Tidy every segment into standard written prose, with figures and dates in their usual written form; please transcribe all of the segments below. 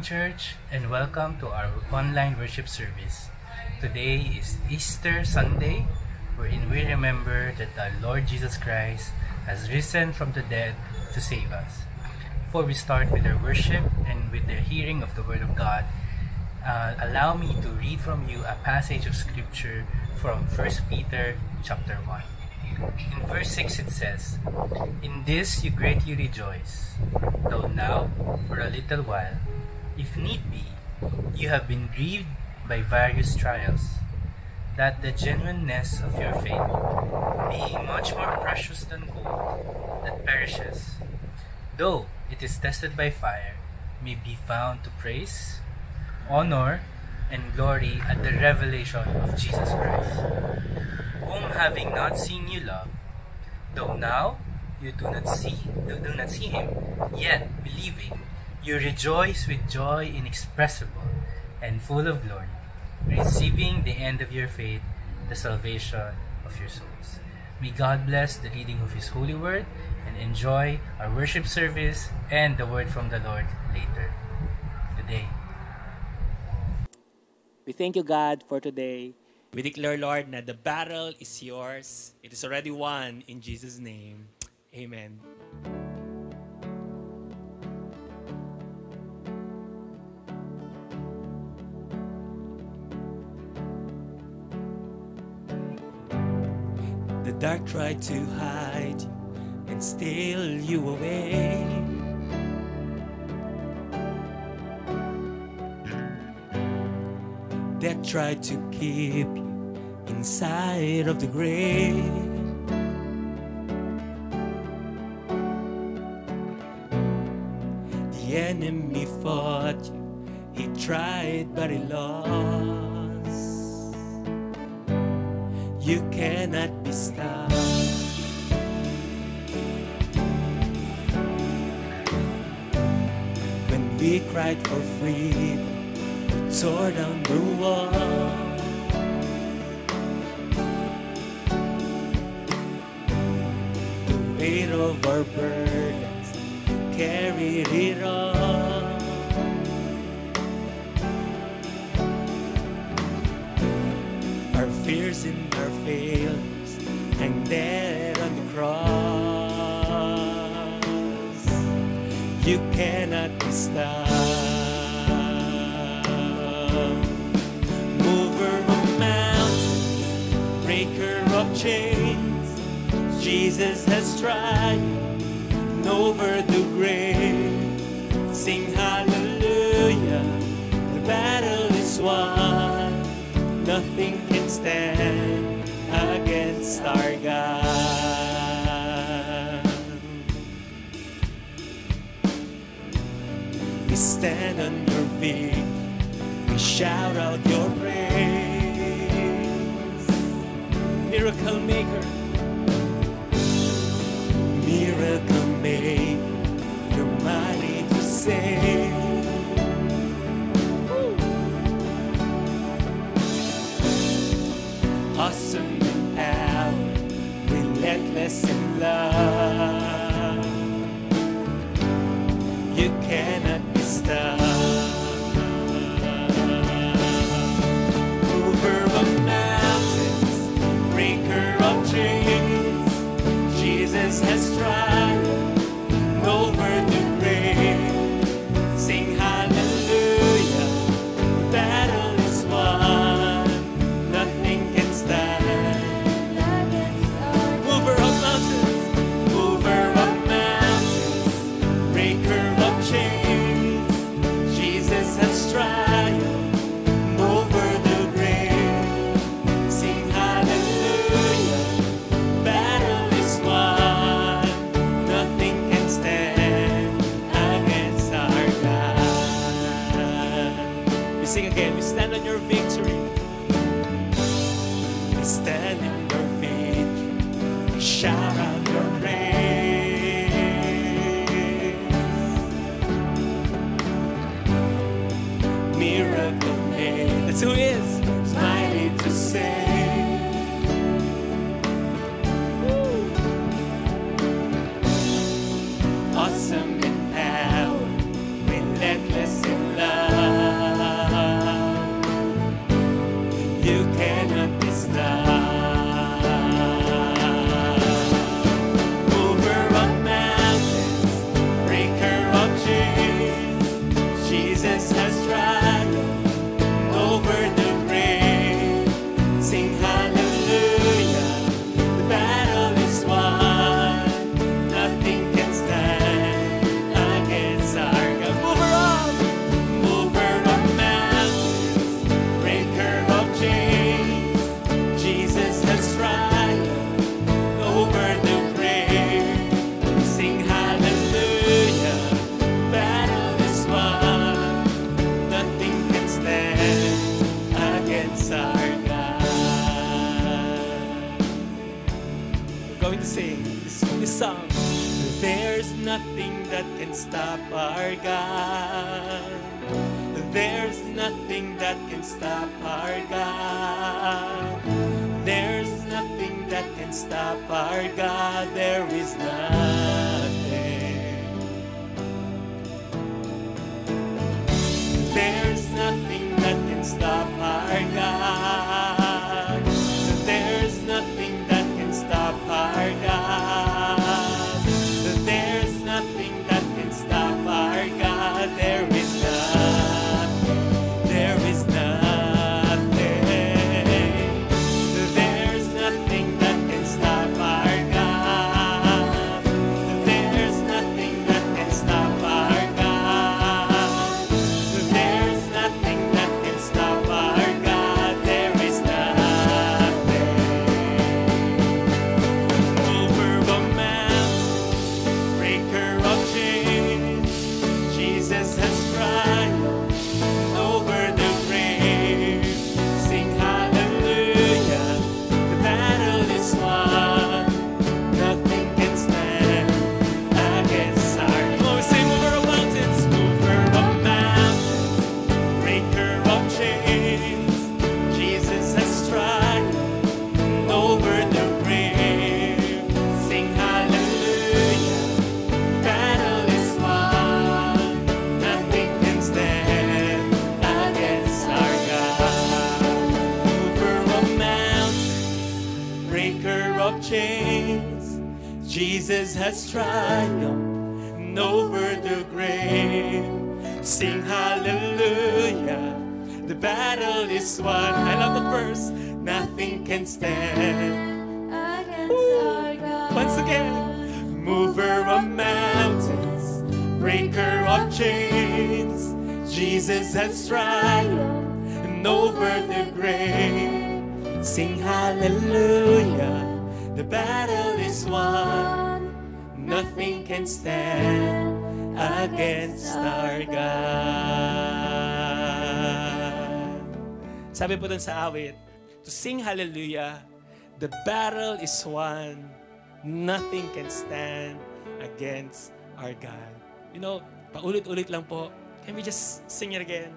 Church, and welcome to our online worship service. Today is Easter Sunday, wherein we remember that our Lord Jesus Christ has risen from the dead to save us. Before we start with our worship and with the hearing of the Word of God, allow me to read from you a passage of Scripture from 1 Peter chapter 1. In verse 6 it says, "In this you greatly rejoice, though now, for a little while, if need be, you have been grieved by various trials, that the genuineness of your faith, being much more precious than gold that perishes, though it is tested by fire, may be found to praise, honor, and glory at the revelation of Jesus Christ, whom having not seen you love, though now you do not see him, yet believing, you rejoice with joy inexpressible and full of glory, receiving the end of your faith, the salvation of your souls." May God bless the reading of His holy word, and enjoy our worship service and the word from the Lord later today. We thank you, God, for today. We declare, Lord, that the battle is yours. It is already won in Jesus' name. Amen. The dark tried to hide you and steal you away. That tried to keep you inside of the grave. The enemy fought you, he tried but he lost. You cannot be stopped. When we cried for freedom, tore down the wall. The weight of our burdens, carried it all. Our fears and our failures hang there on the cross. You cannot be stopped. Chains, Jesus has triumphed over the grave. Sing hallelujah, the battle is won. Nothing can stand against our God. We stand on your feet, we shout out your praise. Miracle maker, miracle maker, you're mighty to save. Awesome in power, relentless in love. You cannot be stopped. Mover of mountains, breaker of chains, Jesus has triumphed over the grave. Sing hallelujah, the battle is won. Nothing can stand against our mover of mountains, breaker of chains, Jesus has triumphed over the grave. Sing hallelujah, battle is won. Nothing can stand against our God. We sing again. We stand on your victory. We stand in your victory. We shout out your praise. Miracle made. That's who he is. Mighty to save. Awesome in power, relentless in love. to sing this song. There's nothing that can stop our God. There's nothing that can stop our God. There's nothing that can stop our God. There is nothing. There's nothing that can stop our God. There's nothing that can stop our God. There's nothing that can stop our God. There is nothing. There is nothing. There's nothing that can stop our God. There's nothing that can stop our God. There's nothing that can stop our God. There is nothing. Over the mountain, breaker of chains, Jesus has triumphed over the grave. Sing hallelujah, the battle is won. Nothing can stand against our. Oh, sing over the mountains, over the mountains, breaker of chains. Jesus has triumphed over the grave. Sing hallelujah, battle is won. Nothing can stand against our God. Over a mountain, breaker of chains, Jesus has triumphed over the grave. Sing hallelujah, the battle is won. I love the verse. Nothing can stand Against our God. once again. Mover of mountains, breaker of chains, Jesus has triumphed over the grave. Sing hallelujah, the battle is won. Nothing can stand against our God. Sabi po dun sa awit, to sing hallelujah, the battle is won. Nothing can stand against our God. You know, paulit-ulit lang po. Can we just sing it again?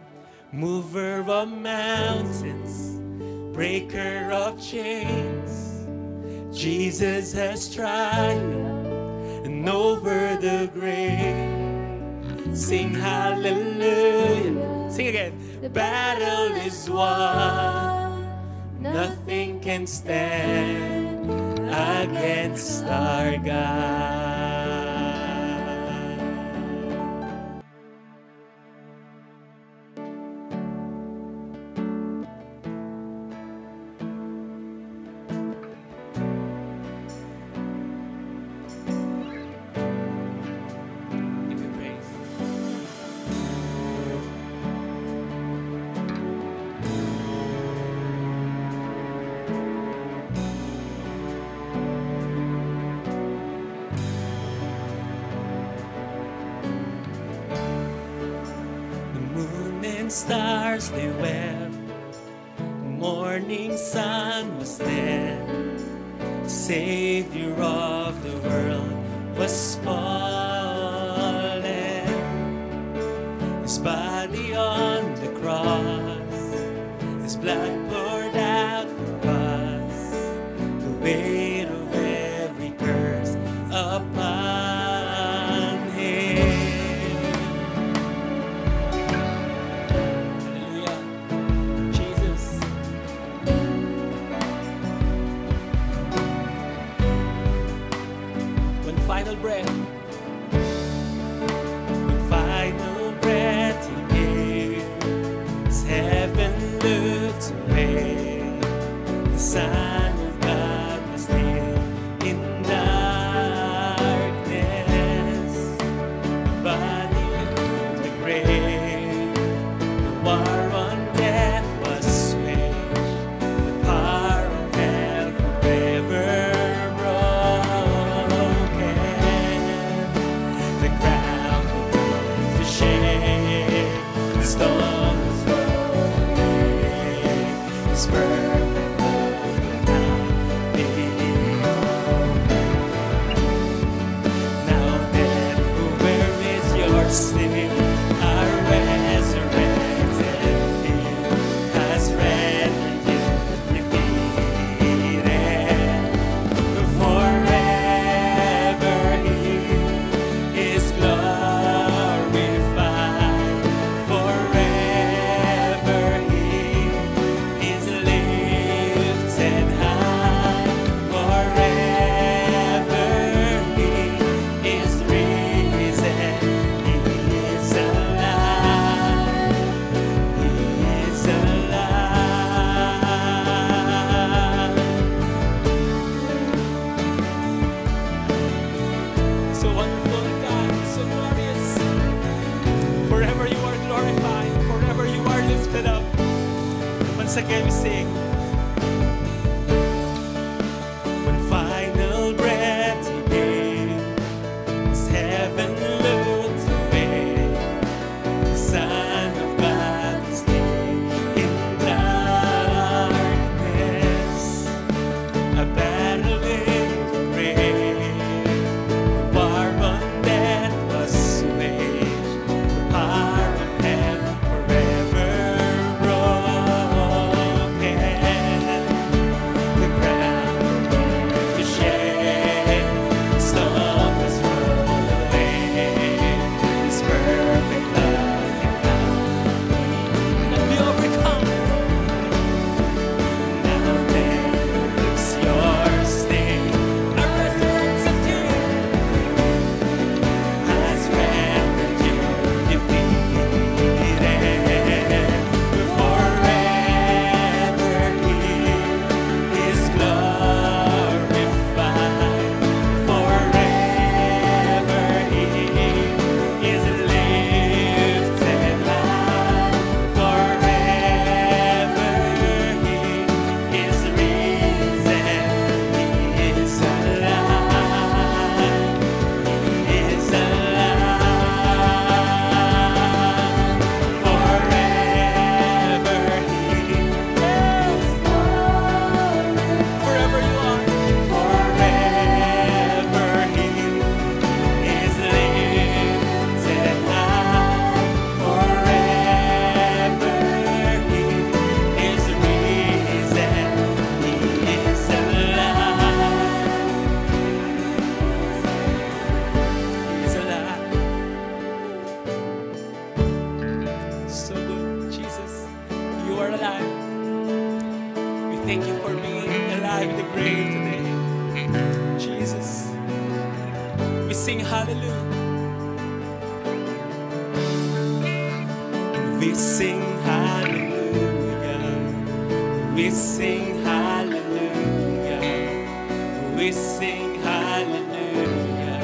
Mover of mountains, breaker of chains, Jesus has triumphed and over the grave. Sing hallelujah. Sing again. The battle is won. Nothing can stand against our God. Give you praise. The moon and stars they wept, the morning sun was there. Savior of the world was fallen. His body on the cross, His blood poured out for us, the weight of every curse upon Him. Hallelujah, Jesus. One final breath. One final breath He gave. As heaven looked away, the Son of God was still in darkness. The body in the grave, the war on death was waged. The power of hell forever broken. The ground began to shake, the stone was rolled away. His perfect love you for being alive in the grave today. Jesus, we sing hallelujah. We sing hallelujah. We sing hallelujah. We sing hallelujah.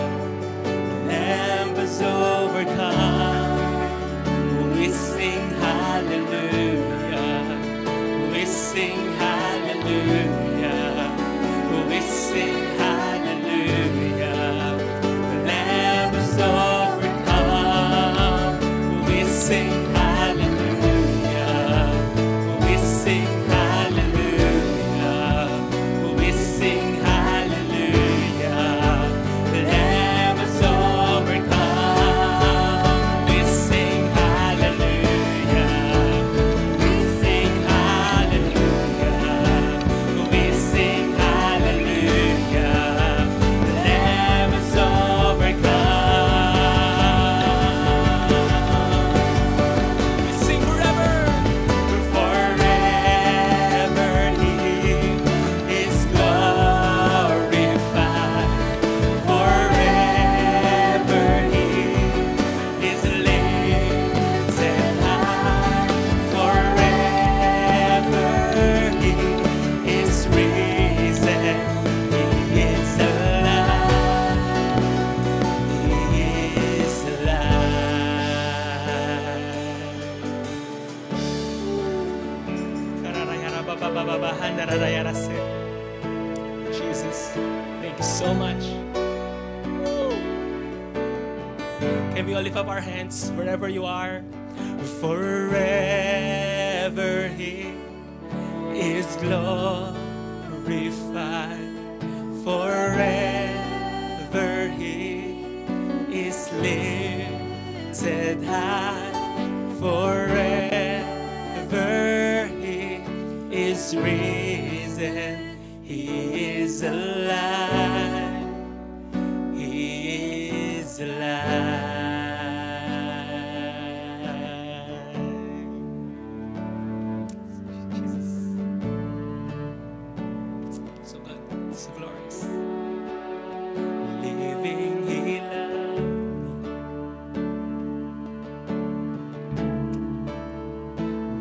Lamb was overcome. We sing hallelujah. We sing hallelujah. We sing hallelujah. The Lamb was overcome. We sing hallelujah. We sing hallelujah. We sing hallelujah. The Lamb was overcome. We sing hallelujah. We sing hallelujah. We sing hallelujah. The Lamb is overcome. We sing forever. Forever He is glorified. Forever He is lifted high. Forever He is risen. He is alive. He is alive. Jesus, thank you so much. Can we all lift up our hands wherever you are? Forever He is glorified. Forever He is lifted high. Forever He is risen. He is alive. He is alive. Jesus. So good. So glorious. Living He loved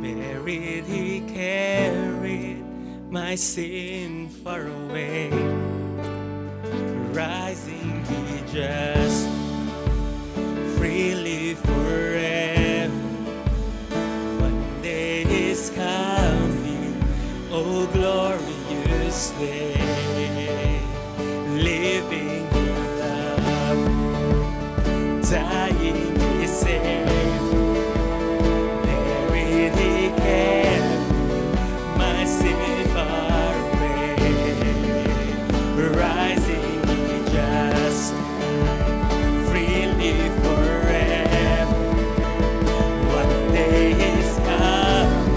me. Buried He carried my sin far away. Rising He just freely forever. One day is coming, oh glorious day. Living in love, dying He saved. Buried He carried my sin far away. Rising He just freely forever. One day is coming,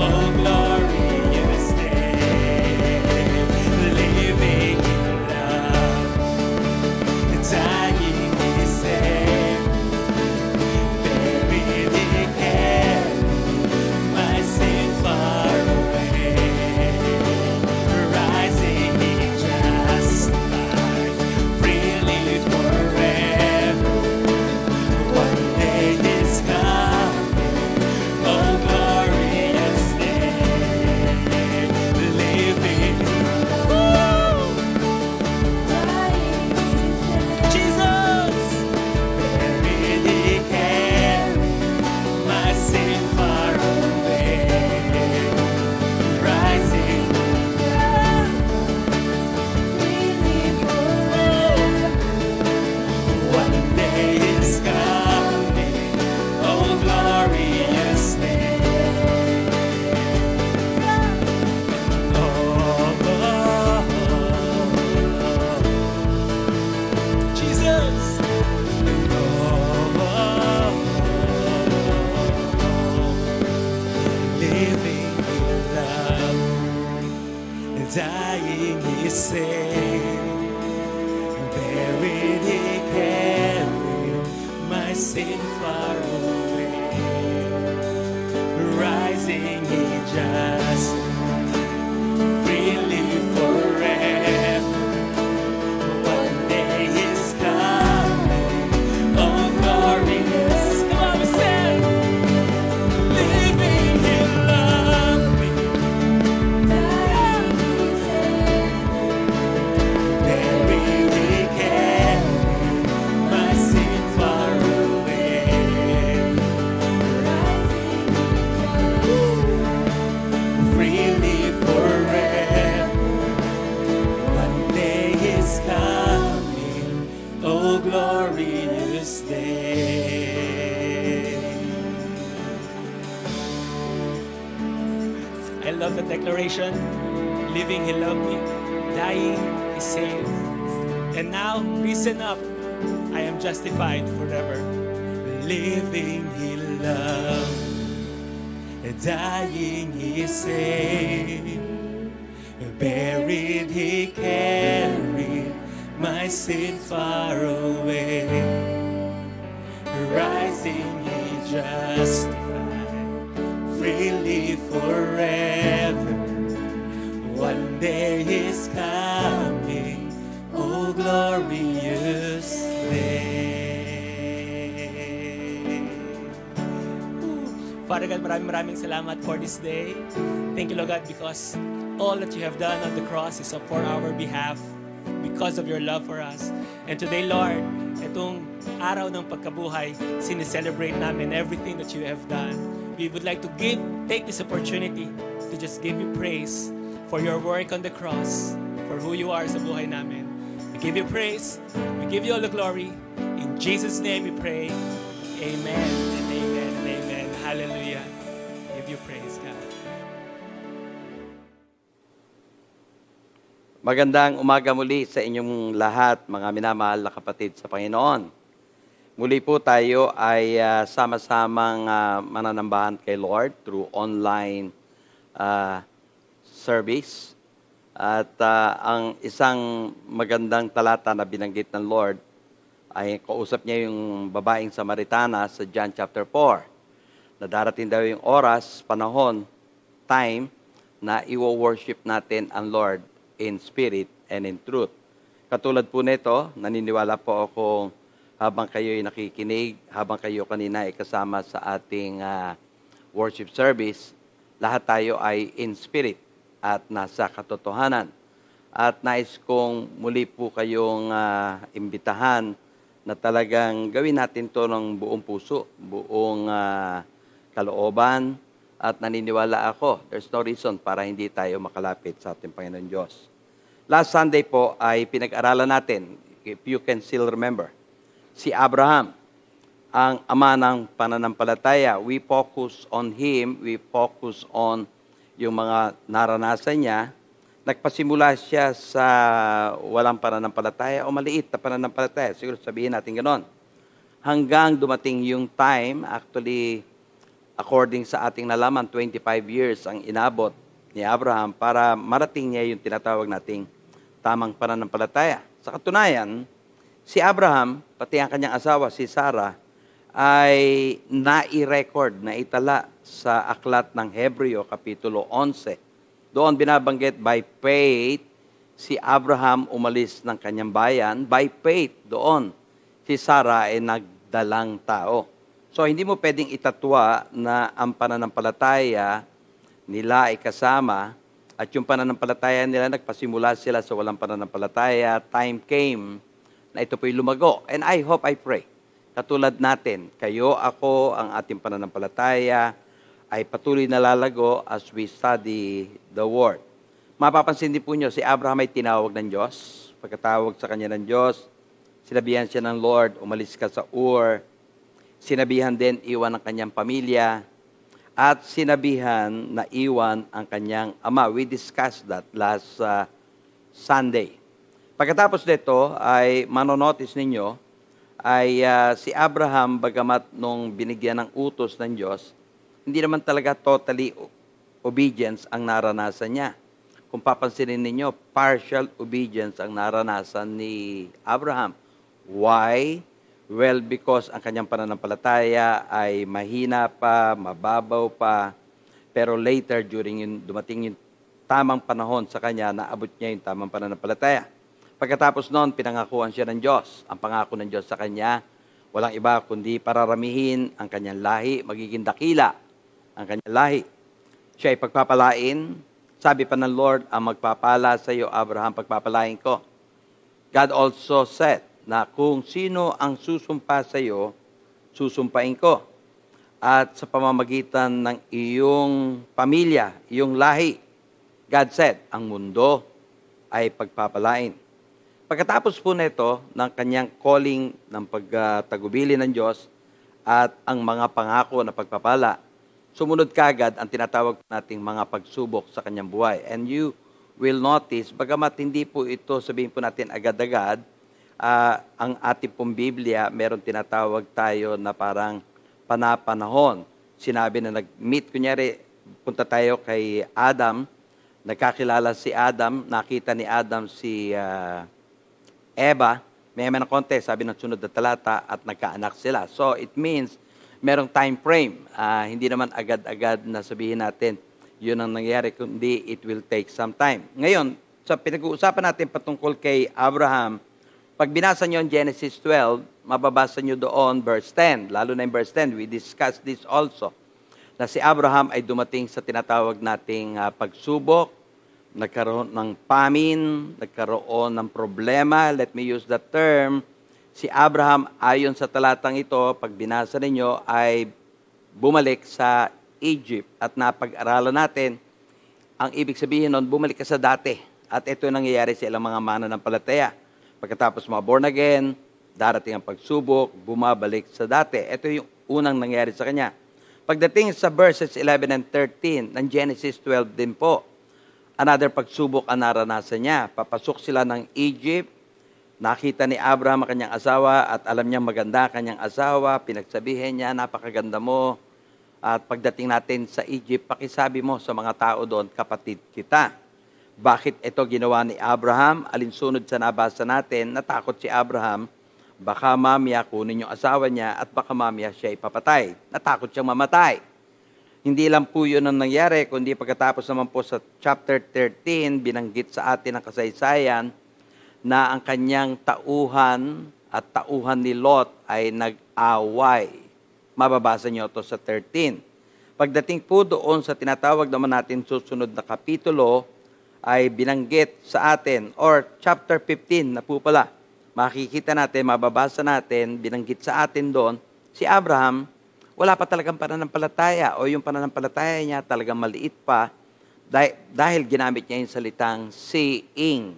oh glorious day. Living in love, dying He saved. Buried He carried my sin far away. Rising He justified freely forever. One day is coming, oh glorious day. Living, Jesus. Buried He carried my sin far away. Rising, one day is coming, oh glorious day. Jesus. Living in love, dying He saved. Buried He carried my sin far away. Rising He just declaration, living He loved me, dying He saved. And now, risen up, I am justified forever. Living He loved, dying He saved, buried He carried my sin far away, rising He justified, freely forever. One day He's coming, oh glorious day. Father God, maraming salamat for this day. Thank you, Lord God, because all that you have done on the cross is for our behalf, because of your love for us. And today, Lord, itong araw ng pagkabuhay, sineselebrate namin everything that you have done. We would like to take this opportunity to just give you praise for your work on the cross, for who you are sa buhay namin. We give you praise, we give you all the glory. In Jesus' name we pray. Amen and amen and amen. Hallelujah. Give you praise, God. Magandang umaga muli sa inyong lahat, mga minamahal na kapatid sa Panginoon. Muli po tayo ay sama-samang mananambahan kay Lord through online service. At ang isang magandang talata na binanggit ng Lord ay kausap niya yung babaeng Samaritana sa John chapter 4. Na darating daw yung oras, panahon, time na i-worship natin ang Lord in spirit and in truth. Katulad po nito, naniniwala po ako habang kayo'y nakikinig, habang kayo kanina ay kasama sa ating worship service, lahat tayo ay in spirit at nasa katotohanan. At nais kong muli po kayong imbitahan na talagang gawin natin to ng buong puso, buong kalooban, at naniniwala ako, there's no reason para hindi tayo makalapit sa ating Panginoon Diyos. Last Sunday po ay pinag-aralan natin, if you can still remember, si Abraham, ang ama ng pananampalataya. We focus on him, we focus on yung mga naranasan niya. Nagpasimula siya sa walang pananampalataya o maliit na pananampalataya. Siguro sabihin natin ganon. Hanggang dumating yung time, actually, according sa ating nalaman, 25 years ang inabot ni Abraham para marating niya yung tinatawag nating tamang pananampalataya. Sa katunayan, si Abraham, pati ang kanyang asawa, si Sarah, ay nai-record, naitala sa aklat ng Hebreo, Kapitulo 11. Doon binabanggit, by faith, si Abraham umalis ng kanyang bayan. By faith, doon, si Sarah ay nagdalang tao. So, hindi mo pwedeng itatwa na ang pananampalataya nila ay kasama at yung pananampalataya nila, nagpasimula sila sa walang pananampalataya. Time came na ito po'y lumago. And I hope, I pray, katulad natin, kayo, ako, ang ating pananampalataya ay patuloy na lalago as we study the Word. Mapapansin din po nyo, si Abraham ay tinawag ng Diyos. Pagkatawag sa kanya ng Diyos, sinabihan siya ng Lord, umalis ka sa Ur. Sinabihan din, iwan ang kanyang pamilya. At sinabihan na iwan ang kanyang ama. We discussed that last Sunday. Pagkatapos nito, ay manonotice ninyo, ay si Abraham, bagamat nung binigyan ng utos ng Diyos, hindi naman talaga totally obedience ang naranasan niya. Kung papansinin ninyo, partial obedience ang naranasan ni Abraham. Why? Well, because ang kanyang pananampalataya ay mahina pa, mababaw pa, pero later, dumating yung tamang panahon sa kanya, naabot niya yung tamang pananampalataya. Pagkatapos noon, pinangakuan siya ng Diyos. Ang pangako ng Diyos sa kanya, walang iba kundi pararamihin ang kanyang lahi, magiging dakila ang kanyang lahi. Siya ay pagpapalain. Sabi pa ng Lord, ang magpapala sa iyo, Abraham, pagpapalain ko. God also said, na kung sino ang susumpa sa iyo, susumpain ko. At sa pamamagitan ng iyong pamilya, iyong lahi, God said, ang mundo ay pagpapalain. Pagkatapos po nito ng kanyang calling ng pagtagubili ng Diyos at ang mga pangako na pagpapala, sumunod kagad ang tinatawag nating mga pagsubok sa kanyang buhay. And you will notice, bagamat hindi po ito, sabihin po natin agad-agad, ang ating pong Biblia, meron tinatawag tayo na parang panapanahon. Sinabi na nag-meet, kunyari, punta tayo kay Adam, nagkakilala si Adam, nakita ni Adam si Eva, may ng konti, sabi ng sunod na talata, at nagkaanak sila. So, it means, merong time frame. Hindi naman agad-agad na sabihin natin, yun ang nangyayari, kundi it will take some time. Ngayon, sa pinag-uusapan natin patungkol kay Abraham, pag binasa nyo ang Genesis 12, mababasa nyo doon verse 10. Lalo na yung verse 10, we discussed this also, na si Abraham ay dumating sa tinatawag nating pagsubok, nagkaroon ng famine, nagkaroon ng problema. Let me use that term. Si Abraham, ayon sa talatang ito, pag binasa ninyo, ay bumalik sa Egypt. At napag-aralan natin, ang ibig sabihin nun, bumalik ka sa dati. At ito yung nangyayari sa ilang mga mananampalataya. Pagkatapos mga born again, darating ang pagsubok, bumabalik sa dati. Ito yung unang nangyayari sa kanya. Pagdating sa verses 11 and 13 ng Genesis 12 din po, another pagsubok ang naranasan niya. Papasok sila ng Egypt, nakita ni Abraham ang kanyang asawa at alam niya maganda kanyang asawa, pinagsabihin niya, napakaganda mo. At pagdating natin sa Egypt, pakisabi mo sa mga tao doon, kapatid kita. Bakit ito ginawa ni Abraham? Alinsunod sa nabasa natin, natakot si Abraham, baka mamaya kunin yung asawa niya at baka mamaya siya ipapatay. Natakot siyang mamatay. Hindi lang po yun ang nangyari, kundi pagkatapos naman po sa chapter 13, binanggit sa atin ang kasaysayan na ang kanyang tauhan at tauhan ni Lot ay nag-away. Mababasa niyo ito sa 13. Pagdating po doon sa tinatawag naman natin susunod na kapitulo, ay binanggit sa atin, or chapter 15 na po pala, makikita natin, mababasa natin, binanggit sa atin doon, si Abraham, wala pa talagang pananampalataya o yung pananampalataya niya talagang maliit pa dahil ginamit niya yung salitang seeing.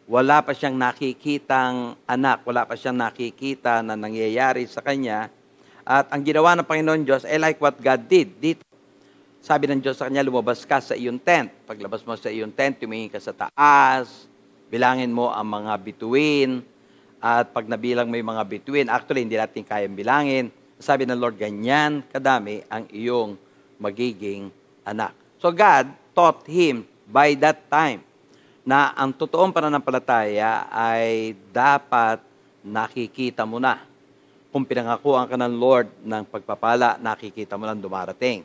Wala pa siyang nakikitang anak, wala pa siyang nakikita na nangyayari sa kanya. At ang ginawa ng Panginoon Diyos, I like what God did. Dito, sabi ng Diyos sa kanya, lumabas ka sa iyong tent. Paglabas mo sa iyong tent, tumingin ka sa taas, bilangin mo ang mga bituin, at pag nabilang mo yung mga bituin, actually hindi natin kayang bilangin, sabi ng Lord, ganyan kadami ang iyong magiging anak. So God taught him by that time na ang totoong pananampalataya ay dapat nakikita mo na. Kung pinangakuan ka ng Lord ng pagpapala, nakikita mo lang dumarating.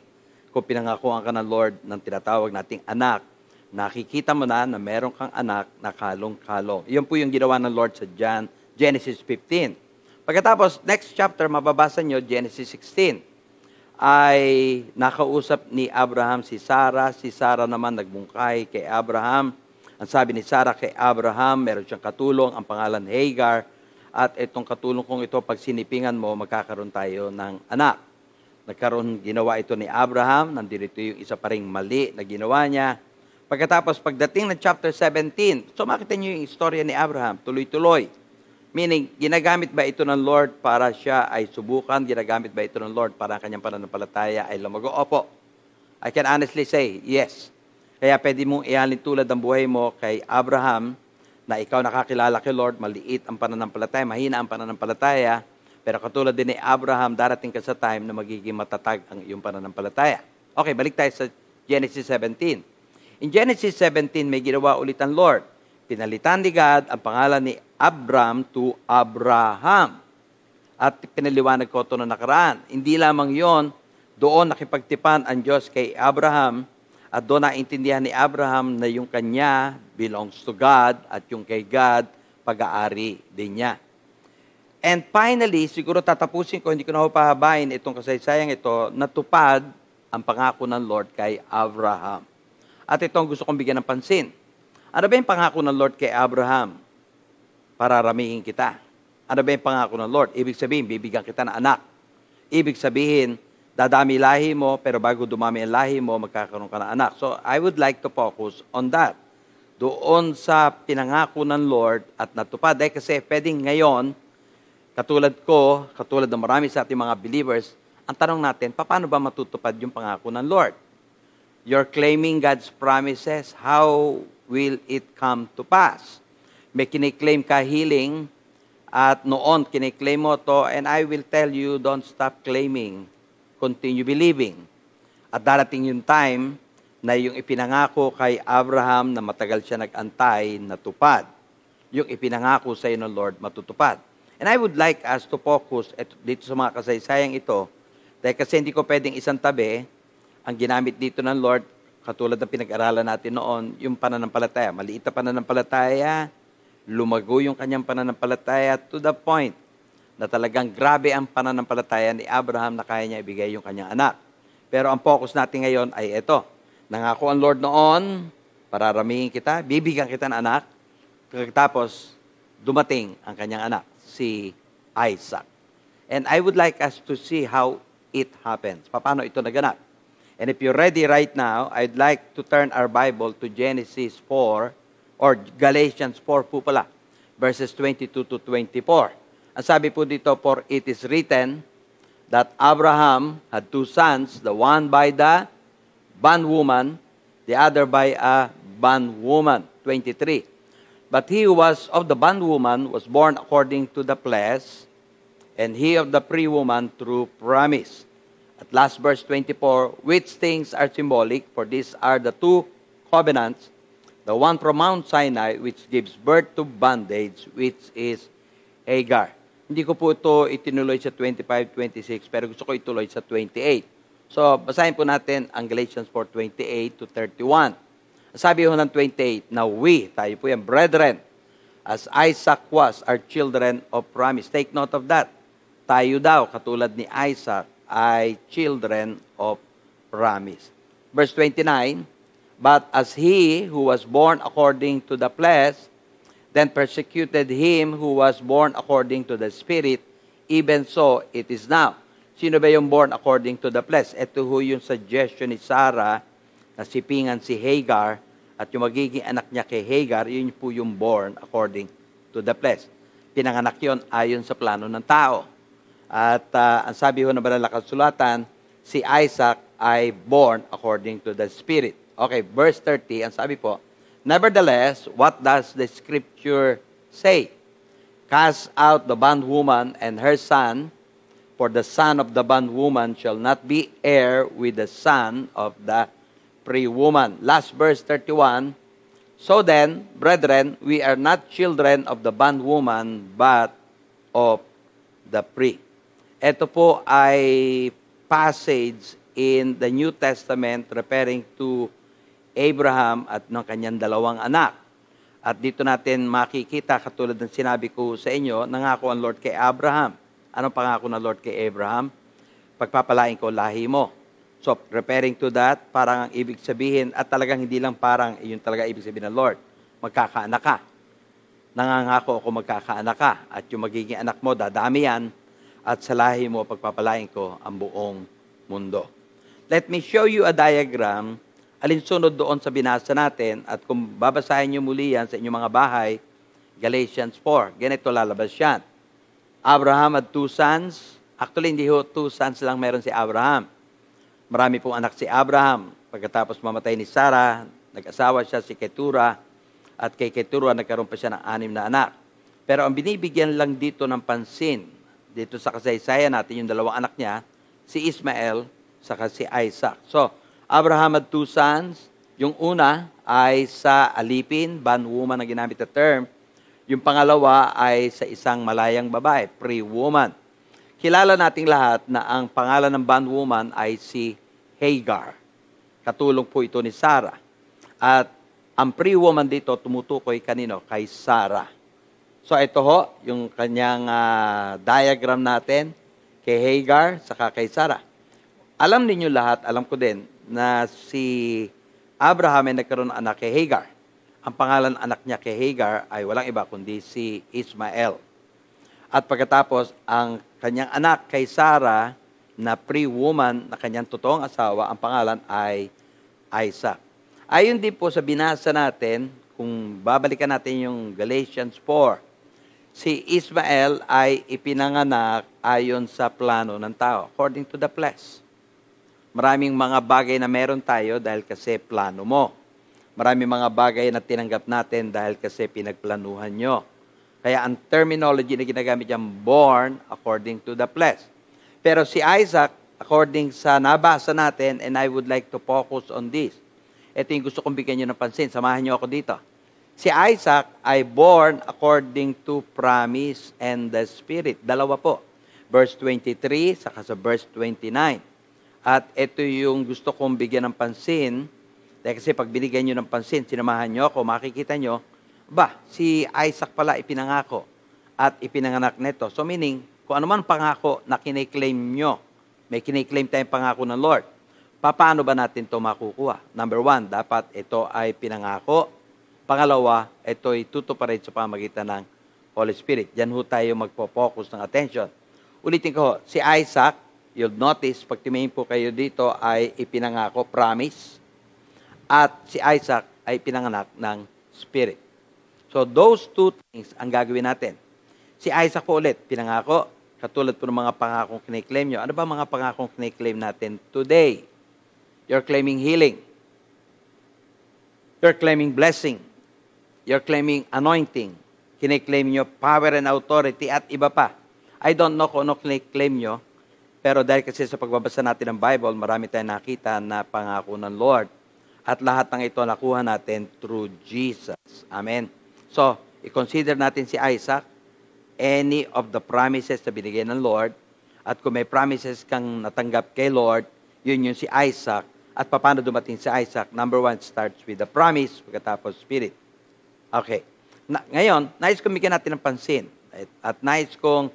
Kung pinangakuan ka ng Lord ng tinatawag nating anak, nakikita mo na meron kang anak na kalong-kalong. Iyon po yung ginawa ng Lord sa Genesis 15. Pagkatapos, next chapter, mababasa nyo, Genesis 16, ay nakausap ni Abraham si Sarah. Si Sarah naman nagmungkay kay Abraham. Ang sabi ni Sarah kay Abraham, meron siyang katulong, ang pangalan Hagar. At itong katulong kong ito, pag sinipingan mo, magkakaroon tayo ng anak. Ginawa ito ni Abraham. Nandito yung isa pa ring mali na ginawa niya. Pagkatapos, pagdating ng chapter 17, so makita niyo yung istorya ni Abraham, tuloy-tuloy. Meaning, ginagamit ba ito ng Lord para siya ay subukan? Ginagamit ba ito ng Lord para kanyang pananampalataya ay lumago? Opo. I can honestly say, yes. Kaya pwede mong ihalin tulad ang buhay mo kay Abraham na ikaw nakakilala kay Lord, maliit ang pananampalataya, mahina ang pananampalataya, pero katulad din ni Abraham, darating ka sa time na magiging matatag ang iyong pananampalataya. Okay, balik tayo sa Genesis 17. In Genesis 17, may ginawa ulit ang Lord. Pinalitan ni God ang pangalan ni Abram to Abraham. At pinaliwanag ko ito na nakaraan. Hindi lamang yon, doon nakipagtipan ang Diyos kay Abraham at doon naintindihan ni Abraham na yung kanya belongs to God at yung kay God, pag-aari din niya. And finally, siguro tatapusin ko, hindi ko na pahabain itong kasaysayang ito, natupad ang pangako ng Lord kay Abraham. At ito ang gusto kong bigyan ng pansin. Ano ba yung pangako ng Lord kay Abraham? Pararamihin kita. Ano ba yung pangako ng Lord? Ibig sabihin, bibigyan kita ng anak. Ibig sabihin, dadami lahi mo, pero bago dumami ang lahi mo, magkakaroon ka ng anak. So, I would like to focus on that. Doon sa pinangako ng Lord at natupad. Kasi pwedeng ngayon, katulad ko, katulad ng marami sa ating mga believers, ang tanong natin, paano ba matutupad yung pangako ng Lord? You're claiming God's promises, how will it come to pass? May kiniklaim ka healing, at noon kiniklaim mo to, and I will tell you, don't stop claiming. Continue believing. At darating yung time na yung ipinangako kay Abraham na matagal siya nag-antay, natupad. Yung ipinangako sa iyo ng Lord, matutupad. And I would like us to focus dito sa mga kasaysayang ito, dahil kasi hindi ko pwedeng isang tabi ang ginamit dito ng Lord, katulad ng pinag-aralan natin noon, yung pananampalataya. Maliit na pananampalataya, lumago yung kanyang pananampalataya to the point na talagang grabe ang pananampalataya ni Abraham na kaya niya ibigay yung kanyang anak. Pero ang focus natin ngayon ay ito. Nangako ang Lord noon, pararamihin kita, bibigyan kita ng anak, tapos dumating ang kanyang anak, si Isaac. And I would like us to see how it happens. Paano ito naganap? And if you're ready right now, I'd like to turn our Bible to Genesis 4, or Galatians 4 po pala, verses 22 to 24. Ang sabi po dito, for it is written that Abraham had two sons, the one by the bondwoman, the other by a bondwoman. 23. But he who was of the bondwoman was born according to the flesh, and he of the free woman through promise. At last verse 24, which things are symbolic, for these are the two covenants, the one from Mount Sinai, which gives birth to bondage, which is Hagar. Hindi ko po ito itinuloy sa 25, 26, pero gusto ko ituloy sa 28. So, basahin po natin ang Galatians 4:28 to 31. Sabi ho ng 28, now we, tayo po yan, brethren, as Isaac was, our children of promise. Take note of that. Tayo daw, katulad ni Isaac, ay children of promise. Verse 29, but as he who was born according to the flesh, then persecuted him who was born according to the Spirit, even so it is now. Sino ba yung born according to the flesh? Ito ho yung suggestion ni Sarah, na sipingan si Hagar, at yung magiging anak niya kay Hagar, yun po yung born according to the flesh. Pinanganak yun ayon sa plano ng tao. At ang sabi ho ng banal na kasulatan, si Isaac ay born according to the Spirit. Okay, verse 30, ang sabi po, nevertheless, what does the Scripture say? Cast out the bondwoman and her son, for the son of the bondwoman shall not be heir with the son of the free woman. Last verse 31, so then, brethren, we are not children of the bondwoman, but of the free. Ito po ay passage in the New Testament referring to Abraham at ng kanyang dalawang anak. At dito natin makikita, katulad ng sinabi ko sa inyo, nangako ang Lord kay Abraham. Anong pangako ng Lord kay Abraham? Pagpapalain ko lahi mo. So, referring to that, parang ang ibig sabihin, at talagang hindi lang parang, yun talaga ibig sabihin ng Lord, magkakaanak ka. Nangangako ako magkakaanak ka. At yung magiging anak mo, dadami yan. At sa lahi mo, pagpapalain ko ang buong mundo. Let me show you a diagram alinsunod doon sa binasa natin, at kung babasahin nyo muli yan sa inyong mga bahay, Galatians 4, ganito lalabas yan. Abraham had two sons. Actually, hindi ho two sons lang meron si Abraham. Marami pong anak si Abraham. Pagkatapos mamatay ni Sarah, nag-asawa siya si Keturah, at kay Keturah nagkaroon pa siya ng 6 na anak. Pero ang binibigyan lang dito ng pansin, dito sa kasaysayan natin, yung dalawang anak niya, si Ismael, saka si Isaac. So, Abraham had two sons. Yung una ay sa alipin, bondwoman na ginamit na term. Yung pangalawa ay sa isang malayang babae, free woman. Kilala nating lahat na ang pangalan ng bondwoman ay si Hagar. Katulong po ito ni Sarah. At ang free woman dito tumutukoy kanino? Kay Sarah. So ito ho, yung kanyang diagram natin kay Hagar saka kay Sarah. Alam ninyo lahat, alam ko din, na si Abraham ay nagkaroon ng anak kay Hagar. Ang pangalan ng anak niya kay Hagar ay walang iba kundi si Ismael. At pagkatapos, ang kanyang anak kay Sarah na free woman na kanyang totoong asawa, ang pangalan ay Isaac. Ayon din po sa binasa natin, kung babalikan natin yung Galatians 4, si Ismael ay ipinanganak ayon sa plano ng tao, according to the flesh. Maraming mga bagay na meron tayo dahil kasi plano mo. Maraming mga bagay na tinanggap natin dahil kasi pinagplanuhan nyo. Kaya ang terminology na ginagamit dyan, born according to the flesh. Pero si Isaac, according sa nabasa natin, and I would like to focus on this. Ito yung gusto kong bigyan nyo ng pansin. Samahan nyo ako dito. Si Isaac ay born according to promise and the Spirit. Dalawa po. Verse 23, saka sa verse 29. At ito yung gusto kong bigyan ng pansin. Dahil kasi pag binigyan nyo ng pansin, sinamahan nyo ako, makikita nyo, si Isaac pala ipinangako at ipinanganak nito. So meaning, kung ano man pangako na kiniklaim nyo, may kiniklaim tayong pangako ng Lord, paano ba natin ito makukuha? Number 1, dapat ito ay pinangako. Pangalawa, ito ay tutuparin sa pamagitan ng Holy Spirit. Diyan ho tayo magpo-focus ng attention. Ulitin ko, si Isaac, you'll notice, pag tumingin po kayo dito, ay ipinangako, promise. At si Isaac ay pinanganak ng Spirit. So those two things ang gagawin natin. Si Isaac po ulit, pinangako, katulad po ng mga pangakong kiniklaim nyo. Ano ba mga pangakong kiniklaim natin today? You're claiming healing. You're claiming blessing. You're claiming anointing. Kiniklaim nyo power and authority at iba pa. I don't know kung ano kiniklaim nyo, pero dahil kasi sa pagbabasa natin ng Bible, marami tayong nakita na pangako ng Lord. At lahat ng ito nakuha natin through Jesus. Amen. So, i-consider natin si Isaac, any of the promises na binigyan ng Lord, at kung may promises kang natanggap kay Lord, yun yung si Isaac. At paano dumating si Isaac? Number 1 starts with the promise, pagkatapos Spirit. Okay. Ngayon, nais kong bigyan natin ng pansin. At nais kong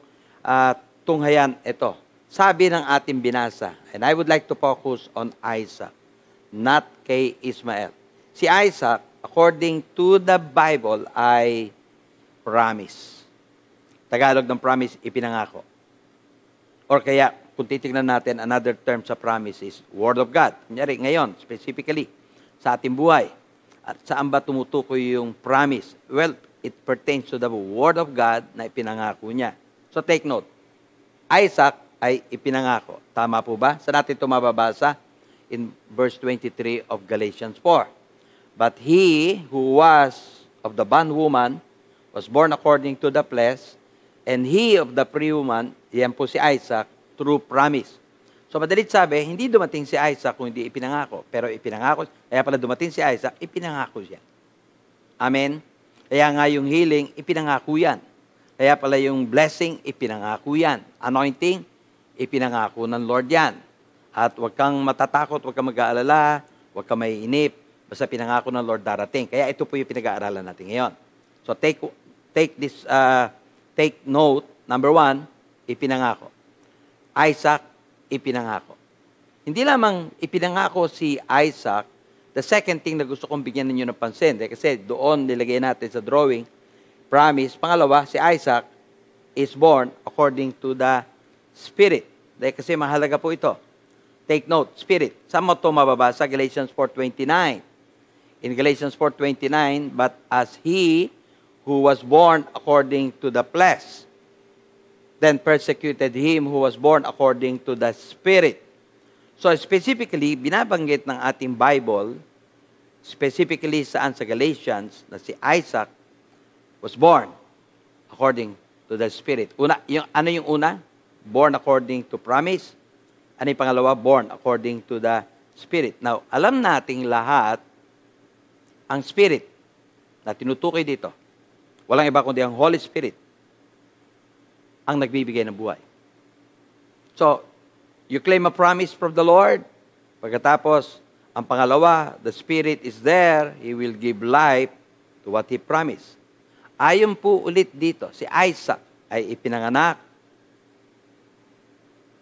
tunghayan ito. Sabi ng ating binasa, and I would like to focus on Isaac, not kay Ismael. Si Isaac, according to the Bible, ay promise. Tagalog ng promise, ipinangako. Or kaya, kung titignan natin, another term sa promise is Word of God. Kunyari, ngayon, specifically, sa ating buhay, at saan ba tumutukoy yung promise? Well, it pertains to the Word of God na ipinangako niya. So take note, Isaac ay ipinangako. Tama po ba? Saan natin ito mababasa? In verse 23 of Galatians 4. But he who was of the bondwoman was born according to the flesh, and he of the free woman, yan po si Isaac, through promise. So madalit sabi, hindi dumating si Isaac kung hindi ipinangako. Pero ipinangako, kaya pala dumating si Isaac, ipinangako siya. Amen? Kaya nga yung healing, ipinangako yan. Kaya pala yung blessing, ipinangako yan. Anointing, ipinangako ng Lord yan. At huwag kang matatakot, huwag kang mag-aalala, huwag kang maiinip. Basta pinangako ng Lord darating. Kaya ito po yung pinag-aaralan natin ngayon. So take note, number 1, ipinangako. Isaac, ipinangako. Hindi lamang ipinangako si Isaac, the second thing na gusto kong bigyan ninyo ng pansin, kasi doon nilagay natin sa drawing, promise. Pangalawa, si Isaac is born according to the Spirit. Dahil kasi mahalaga po ito. Take note, Spirit. Saan mo ito mababasa? Galatians 4:29. In Galatians 4:29, but as he who was born according to the flesh, then persecuted him who was born according to the Spirit. So specifically, binabanggit ng ating Bible, specifically saan sa Galatians, na si Isaac was born according to the Spirit. Ano yung una? Born according to promise. Ano yung pangalawa? Born according to the Spirit. Now, alam nating lahat, ang Spirit na tinutukoy dito, walang iba kundi ang Holy Spirit ang nagbibigay ng buhay. So, you claim a promise from the Lord. Pagkatapos, ang pangalawa, the Spirit is there. He will give life to what He promised. Ayon po ulit dito, si Isaac ay ipinanganak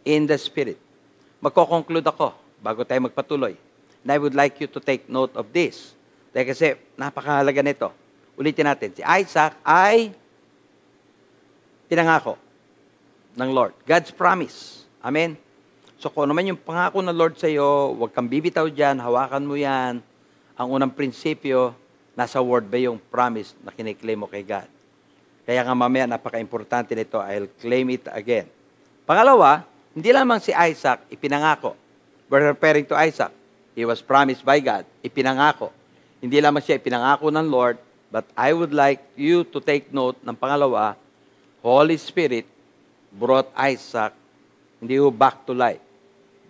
in the Spirit. Magko-conclude ako bago tayo magpatuloy. And I would like you to take note of this. Dahil kasi napakahalaga nito. Ulitin natin, si Isaac ay pinangako ng Lord. God's promise. Amen? So kung naman yung pangako ng Lord sa iyo, huwag kang bibitaw dyan, hawakan mo yan. Ang unang prinsipyo, nasa word ba yung promise na kiniklaim mo kay God? Kaya nga mamaya, napaka-importante nito. I'll claim it again. Pangalawa, hindi lamang si Isaac ipinangako. We're referring to Isaac. He was promised by God. Ipinangako. Hindi lamang siya ipinangako ng Lord, but I would like you to take note ng pangalawa, Holy Spirit brought Isaac, hindi ho back to life.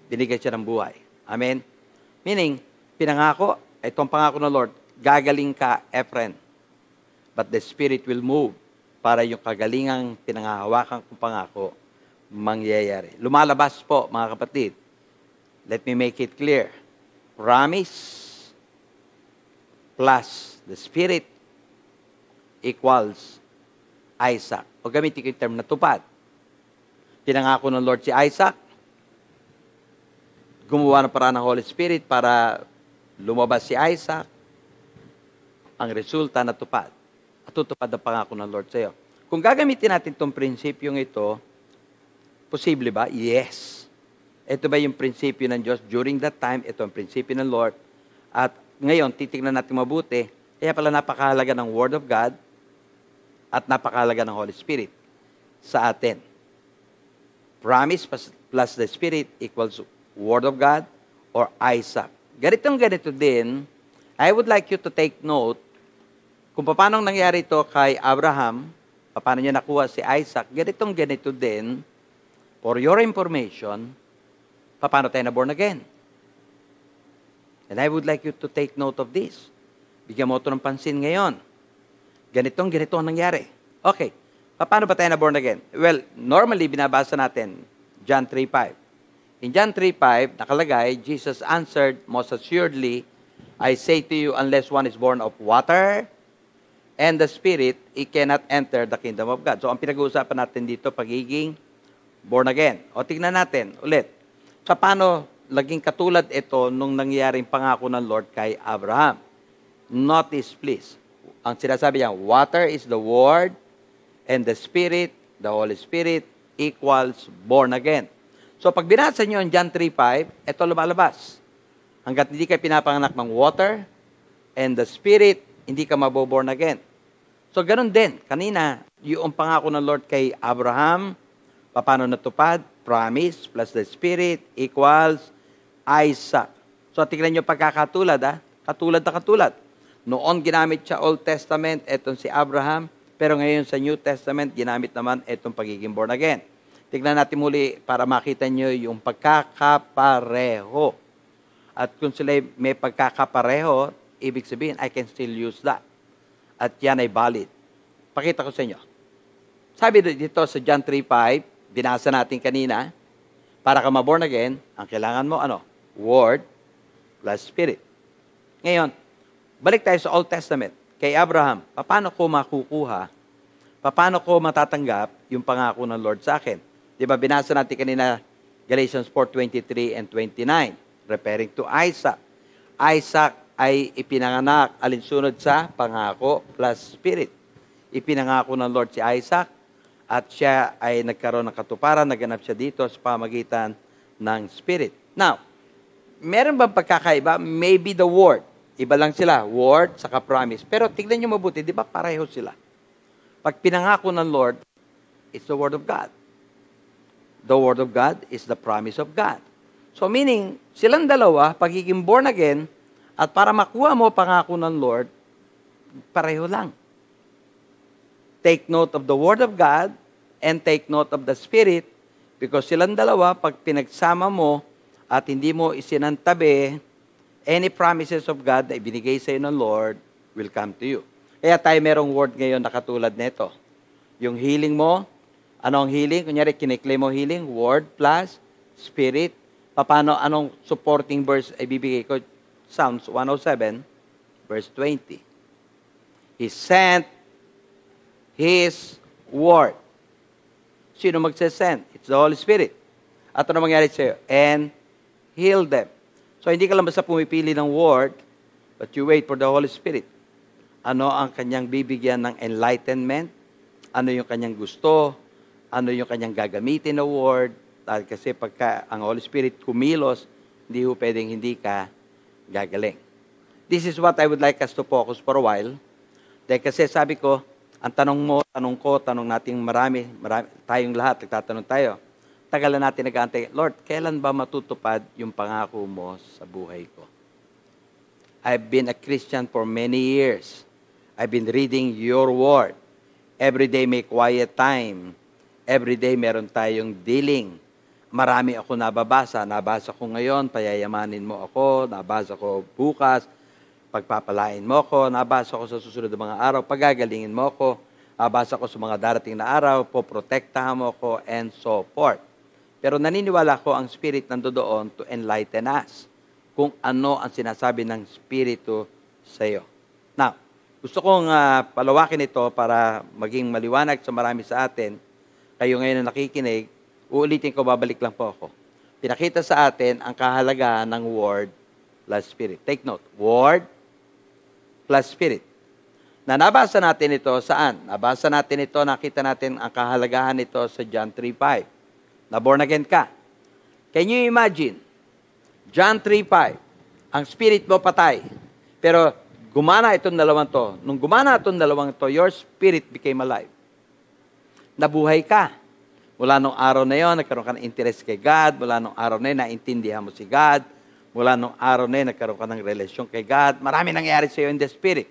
Binigyan siya ng buhay. Amen? Meaning, pinangako, itong pangako ng Lord, gagaling ka, Ephraim. But the Spirit will move para yung kagalingang pinangahawakan kong pangako mangyayari. Lumalabas po, mga kapatid. Let me make it clear. Promise plus the Spirit equals Isaac. O gamitin ko yung term na tupad. Pinangako ng Lord si Isaac, gumawa ng paraan ng Holy Spirit para lumabas si Isaac, ang resulta na tupad. At tutupad ang pangako ng Lord sa iyo. Kung gagamitin natin itong prinsipyong ito, posible ba? Yes. Ito ba yung prinsipyo ng Diyos during that time? Ito ang prinsipyo ng Lord. At ngayon, titignan natin mabuti. Kaya pala napakahalaga ng Word of God at napakahalaga ng Holy Spirit sa atin. Promise plus the Spirit equals Word of God or Isaac. Ganito din, I would like you to take note kung paano nangyari ito kay Abraham, paano niya nakuha si Isaac, ganito din, for your information, paano tayo na born again. And I would like you to take note of this. Bigyan mo ito ng pansin ngayon. Ganito ang nangyari. Okay, paano ba tayo na born again? Well, normally binabasa natin, John 3:5. In John 3:5, nakalagay, Jesus answered, most assuredly, I say to you, unless one is born of water and the Spirit, he cannot enter the kingdom of God. So, ang pinag-uusapan natin dito, pagiging born again. O, tignan natin ulit. Sa paano laging katulad ito nung nangyaring pangako ng Lord kay Abraham. Notice, please. Ang sinasabi niya, water is the Word and the Spirit, the Holy Spirit, equals born again. So, pag binasa nyo ang John 3:5, ito lumalabas. Hanggat hindi ka pinapanganak ng water and the Spirit, hindi ka maboborn again. So, ganun din. Kanina, yung pangako ng Lord kay Abraham, paano natupad? Promise plus the Spirit equals Isaac. So, tignan nyo pagkakatulad, Katulad na katulad. Noon ginamit siya Old Testament, etong si Abraham, pero ngayon sa New Testament, ginamit naman etong pagiging born again. Tignan natin muli para makita nyo yung pagkakapareho. At kung sila may pagkakapareho, ibig sabihin, I can still use that. At yan ay valid. Pakita ko sa inyo. Sabi dito sa John 3:5, binasa natin kanina, para ka ma-born again, ang kailangan mo, Word plus Spirit. Ngayon, balik tayo sa Old Testament. Kay Abraham, paano ko makukuha, paano ko matatanggap yung pangako ng Lord sa akin? Di ba, binasa natin kanina, Galatians 4:23 and 29, referring to Isaac. Isaac ay ipinanganak alinsunod sa pangako plus Spirit. Ipinangako ng Lord si Isaac at siya ay nagkaroon ng katuparan, naganap siya dito sa pamagitan ng Spirit. Now, meron bang pagkakaiba? Maybe the Word. Iba lang sila, Word saka promise. Pero tignan nyo mabuti, di ba pareho sila? Pag pinangako ng Lord, it's the Word of God. The Word of God is the promise of God. So meaning, silang dalawa, pagiging born again, at para makuha mo pangako ng Lord, pareho lang. Take note of the Word of God and take note of the Spirit because silang dalawa, pag pinagsama mo at hindi mo isinantabi, any promises of God na ibinigay sa iyo ng Lord will come to you. Kaya tayo merong word ngayon na katulad nito. Yung healing mo, anong healing? Kunyari, kiniklaim mo healing, Word plus Spirit. Anong supporting verse ay bibigay ko? Psalms 107, verse 20. He sent His Word. Sino magsasend? It's the Holy Spirit. At ano mangyari sa'yo? And heal them. So, hindi ka lang basta pumipili ng Word, but you wait for the Holy Spirit. Ano ang kanyang bibigyan ng enlightenment? Ano yung kanyang gusto? Ano yung kanyang gagamitin na Word? Dahil kasi pagka ang Holy Spirit kumilos, hindi ho pwedeng hindi ka gagaling. This is what I would like us to focus for a while. Dahil kasi sabi ko, Ang tanong mo, tanong ko, tanong nating marami, tayong lahat, nagtatanong tayo. Tagal na natin nag-aantay, Lord, kailan ba matutupad yung pangako mo sa buhay ko? I've been a Christian for many years. I've been reading your word. Every day may quiet time. Every day meron tayong dealing. Marami ako nababasa. Nabasa ko ngayon, payayamanin mo ako. Nabasa ko bukas, pagpapalain mo ko. Nabasa ko sa susunod na mga araw, pagagalingin mo ko. Nabasa ko sa mga darating na araw, poprotektahan mo ko, and so forth. Pero naniniwala ko ang Spirit nandoon to enlighten us kung ano ang sinasabi ng Espiritu sa iyo. Now, gusto kong palawakin ito para maging maliwanag sa marami sa atin. Kayo ngayon na nakikinig, uulitin ko, babalik lang po ako. Pinakita sa atin ang kahalagahan ng Word plus Spirit. Take note, Word plus Spirit. Na nabasa natin ito saan? Nabasa natin ito, nakita natin ang kahalagahan nito sa John 3:5. Na born again ka. Can you imagine? John 3:5. Ang spirit mo patay. Pero gumana itong dalawang to. Nung gumana itong dalawang to, your spirit became alive. Nabuhay ka. Mula nung araw na yon, nagkaroon ka ng interest kay God. Mula nung araw na yun, naintindihan mo si God. Mula nung araw na yun, nagkaroon ka ng relasyon kay God. Marami nangyari sa iyo in the spirit.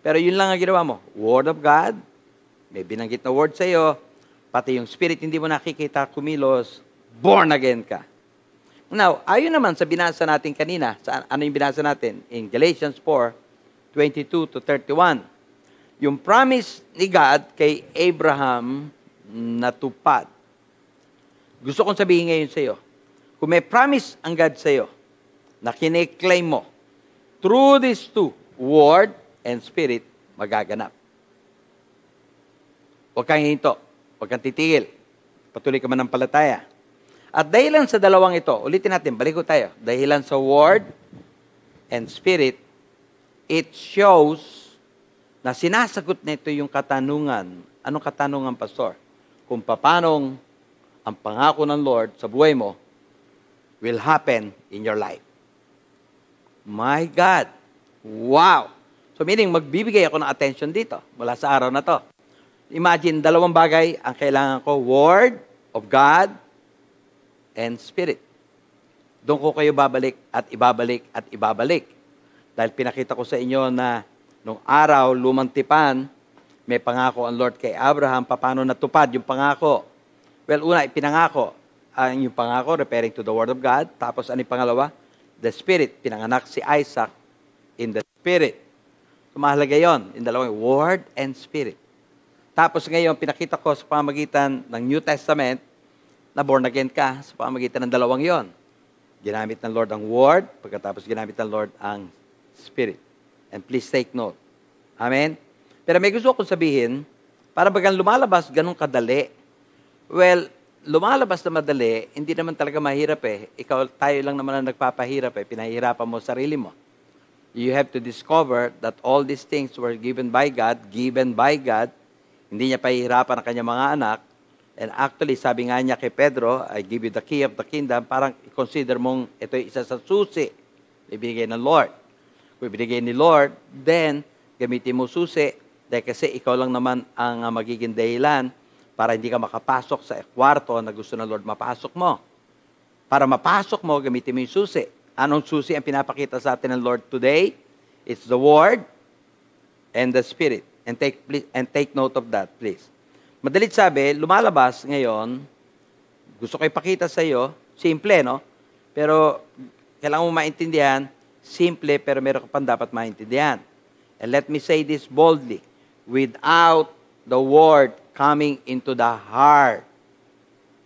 Pero yun lang ang ginawa mo. Word of God. May binanggit na word sa iyo. Pati yung spirit, hindi mo nakikita kumilos. Born again ka. Now, ayon naman sa binasa natin kanina, ano yung binasa natin? In Galatians 4:22-31. Yung promise ni God kay Abraham natupad. Gusto kong sabihin ngayon sa iyo, kung may promise ang God sa iyo, na kine-claim mo, through these two, Word and Spirit, magaganap. Huwag kang hinto. Huwag kang titigil. Patuloy ka manampalataya. At dahilan sa dalawang ito, ulitin natin, balik ko tayo. Dahilan sa Word and Spirit, it shows na sinasagot nito yung katanungan. Anong katanungan, Pastor? Kung paanong ang pangako ng Lord sa buhay mo will happen in your life. My God! Wow! So meaning, magbibigay ako ng attention dito mula sa araw na to. Imagine, dalawang bagay ang kailangan ko, Word of God and Spirit. Doon ko kayo babalik at ibabalik at ibabalik. Dahil pinakita ko sa inyo na nung araw, lumantipan, may pangako ang Lord kay Abraham, paano natupad yung pangako. Well, una, ipinangako ang yung pangako, referring to the Word of God. Tapos, ano yung pangalawa? The Spirit. Pinanganak si Isaac in the Spirit. So, mahalaga yun, yung dalawang Word and Spirit. Tapos ngayon, pinakita ko sa pamagitan ng New Testament na born again ka sa pamagitan ng dalawang yon. Ginamit ng Lord ang Word, pagkatapos ginamit ng Lord ang Spirit. And please take note. Amen? Pero may gusto kong sabihin, para bagang lumalabas ganun kadali. Well, lumalabas na madali, hindi naman talaga mahirap eh. Tayo lang naman ang nagpapahirap eh. Pinahihirapan mo sarili mo. You have to discover that all these things were given by God. Hindi niya pahihirapan ang kanyang mga anak. And actually, sabi nga niya kay Pedro, I give you the key of the kingdom, parang i-consider mong ito ay isa sa susi. Ibigay ng Lord. Kung ibigay ni Lord, then, gamitin mo susi, dahil kasi ikaw lang naman ang magiging dahilan para hindi ka makapasok sa kwarto na gusto ng Lord mapasok mo. Para mapasok mo, gamitin mo yung susi. Anong susi ang pinapakita sa atin ng Lord today? It's the Word and the Spirit. And take note of that, please. Madalit sabi, lumalabas ngayon, gusto ko ipakita sa iyo, simple, no? Pero kailangan mo maintindihan, simple, pero meron ka pang dapat maintindihan. And let me say this boldly, without the Word coming into the heart.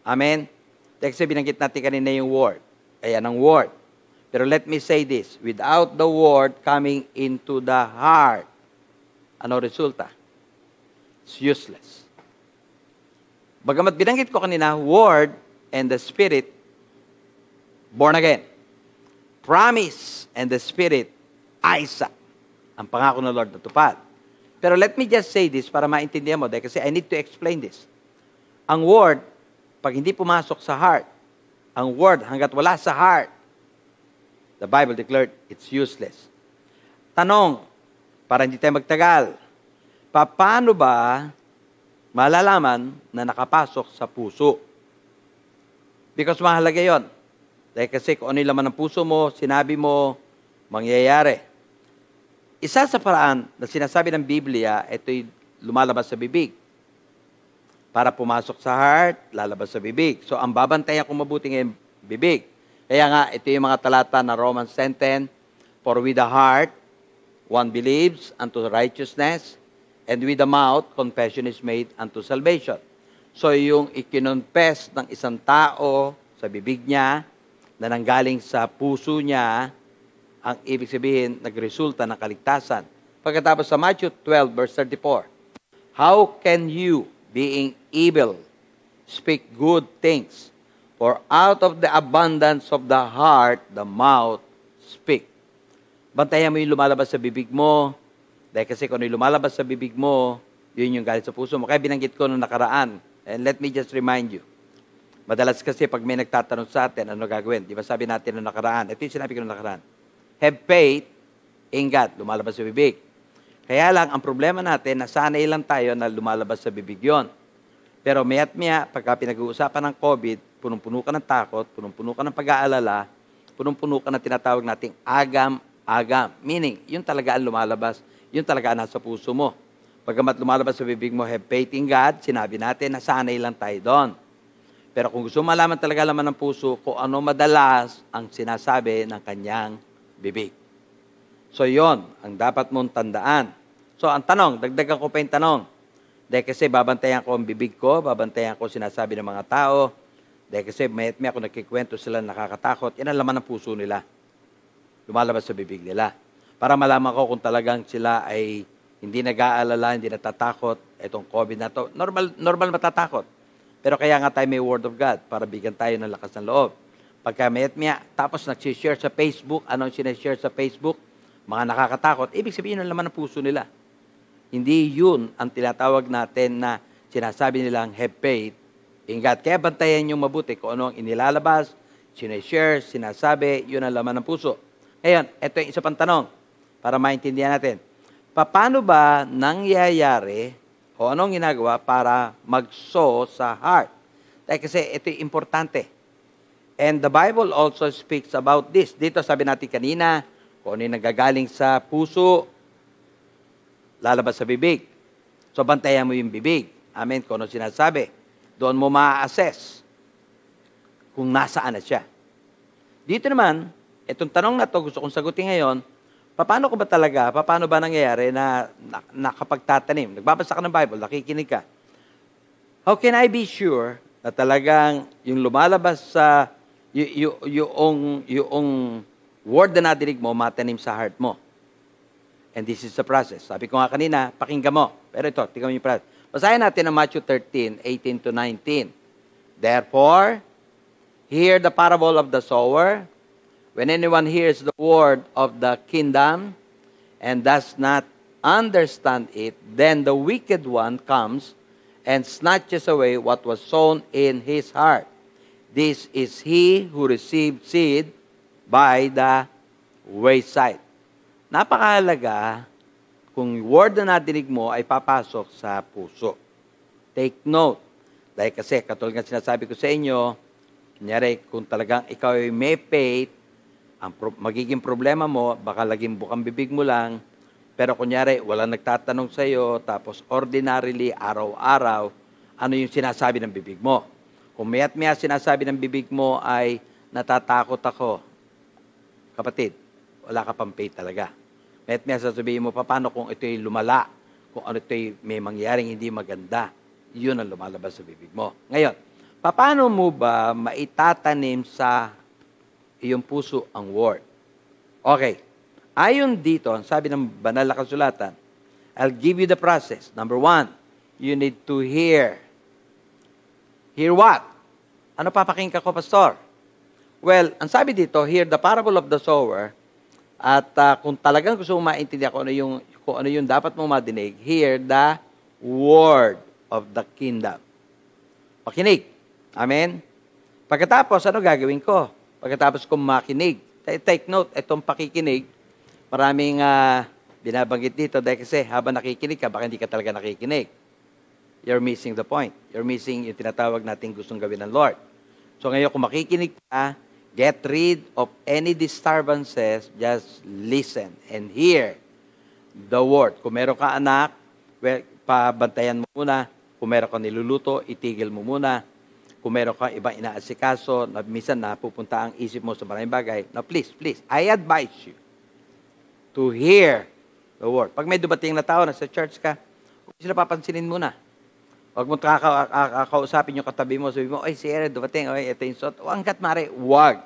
Amen? Kasi binanggit natin kanina yung Word. Ayan ang Word. Pero let me say this, without the Word coming into the heart, ano resulta? It's useless. Bagamat binanggit ko kanina, Word and the Spirit, born again. Promise and the Spirit, Isaac. Ang pangako ng Lord natupad. Pero let me just say this para maintindihan mo, dahil kasi I need to explain this. Ang Word, pag hindi pumasok sa heart, ang Word hanggat wala sa heart, the Bible declared it's useless. Tanong, para hindi tayo magtagal, paano ba malalaman na nakapasok sa puso? Because mahalaga yon. Dahil kasi kung ano yung laman ng puso mo, sinabi mo, mangyayari. Isa sa paraan na sinasabi ng Biblia, ito'y lumalabas sa bibig. Para pumasok sa heart, lalabas sa bibig. So, ang babantayan kung mabuti ngayon, bibig. Kaya nga, ito yung mga talata na Romans 10:10, for with the heart, one believes unto righteousness, and with the mouth, confession is made unto salvation. So, yung ikinonfess ng isang tao sa bibig niya, na nanggaling sa puso niya, ang ibig sabihin, nagresulta ng kaligtasan. Pagkatapos sa Matthew 12, verse 34, how can you, being evil, speak good things? For out of the abundance of the heart, the mouth speak. Bantayan mo yung lumalabas sa bibig mo, dahil kasi kung yung lumalabas sa bibig mo, yun yung galing sa puso mo. Kaya binanggit ko nung nakaraan. And let me just remind you, madalas kasi pag may nagtatanong sa atin, ano gagawin? Di ba sabi natin nung nakaraan? Ito yung sinabi ko nung nakaraan. Have faith in God. Lumalabas sa bibig. Kaya lang, ang problema natin, nasanay lang tayo na lumalabas sa bibig yon. Pero maya't maya, pagka pinag-uusapan ng COVID, punong-puno ka ng takot, punong-puno ka ng pag-aalala, punong-puno ka ng tinatawag nating agam-agam. Meaning, yun talaga ang lumalabas, yun talaga ang nasa puso mo. Pagkamat lumalabas sa bibig mo, have faith in God, sinabi natin, nasanay lang tayo doon. Pero kung gusto mo malaman talaga laman ng puso, kung ano madalas ang sinasabi ng kanyang bibig. So yon ang dapat mong tandaan. So ang tanong, dagdagan ko pa yung tanong. Dahil kasi babantayan ko ang bibig ko, babantayan ko sinasabi ng mga tao. Dahil kasi may ako nagkikwento sila nakakatakot, yan ang laman ng puso nila. Lumalabas sa bibig nila. Para malaman ko kung talagang sila ay hindi nag-aalala, hindi natatakot, itong COVID na to. Normal matatakot. Pero kaya nga tayo may Word of God para bigyan tayo ng lakas ng loob. Pagka may tapos nag-share sa Facebook, anong sinashare sa Facebook? Mga nakakatakot. Ibig sabihin ng laman ng puso nila. Hindi yun ang tinatawag natin na sinasabi nilang have faith in God. Kaya bantayan yung mabuti kung ano ang inilalabas, sinashare, sinasabi, yun ang laman ng puso. Ngayon, ito yung isa pang tanong para maintindihan natin. Paano ba nangyayari o anong ginagawa para mag-sow sa heart? Dahil kasi ito yung importante. And the Bible also speaks about this. Dito sabi natin kanina, kung ano yung nagagaling sa puso, lalabas sa bibig. So bantayan mo yung bibig. Amen. Kung ano sinasabi. Doon mo ma-assess kung nasaan na siya. Dito naman, itong tanong na to gusto kong sagutin ngayon, paano ko ba talaga, paano ba nangyayari na nakapagtatanim? Nagbabasa ka ng Bible, nakikinig ka. How can I be sure na talagang yung lumalabas sa, yung word na nadinig mo, matanim sa heart mo? And this is the process. Sabi ko nga kanina, pakinggan mo. Pero ito, tingnan mo yung process. Basahin natin ang Matthew 13, 18 to 19. Therefore, hear the parable of the sower. When anyone hears the word of the kingdom and does not understand it, then the wicked one comes and snatches away what was sown in his heart. This is he who received seed by the wayside. Napakahalaga kung word na nadinig mo ay papasok sa puso. Take note. Dahil kasi, katulad nga sinasabi ko sa inyo, kunyari, kung talagang ikaw ay may faith, ang magiging problema mo, baka laging bukang bibig mo lang, pero kunyari, walang nagtatanong sa iyo, tapos ordinarily, araw-araw, ano yung sinasabi ng bibig mo? Kung maya't-maya sinasabi ng bibig mo ay, natatakot ako, kapatid, wala ka pang faith talaga. Maya't-maya sasabihin mo, paano kung ito'y lumala, kung ano ito'y may mangyaring hindi maganda, yun ang lumalabas sa bibig mo. Ngayon, paano mo ba maitatanim sa iyong puso ang word? Okay. Ayon dito, ang sabi ng banal na kasulatan, I'll give you the process. Number 1, you need to hear. Hear what? Ano papakinggan ko, Pastor? Well, ang sabi dito, hear the parable of the sower. At kung talagang gusto mong maintindihan kung ano yung dapat mong madinig, hear the word of the kingdom. Makinig. Amen? Pagkatapos, ano gagawin ko? Pagkatapos kong makinig. Take note, itong pakikinig, maraming binabanggit dito dahil kasi habang nakikinig ka, baka hindi ka talaga nakikinig. You're missing the point. You're missing yung tinatawag natin gustong gawin ng Lord. So ngayon, kung makikinig ka, get rid of any disturbances, just listen and hear the word. Kung meron ka anak, well, pabantayan mo muna. Kung meron ka niluluto, itigil mo muna. Kung meron ka ibang inaasikaso, na minsan napupunta ang isip mo sa maraming bagay, na please, I advise you to hear the word. Pag may dumating na tao na sa church ka, huwag sila papansinin muna. Huwag mo kakausapin yung katabi mo, sabi mo, ay, si Aaron dumating, ay, ito yung suot. Hanggat mare, huwag.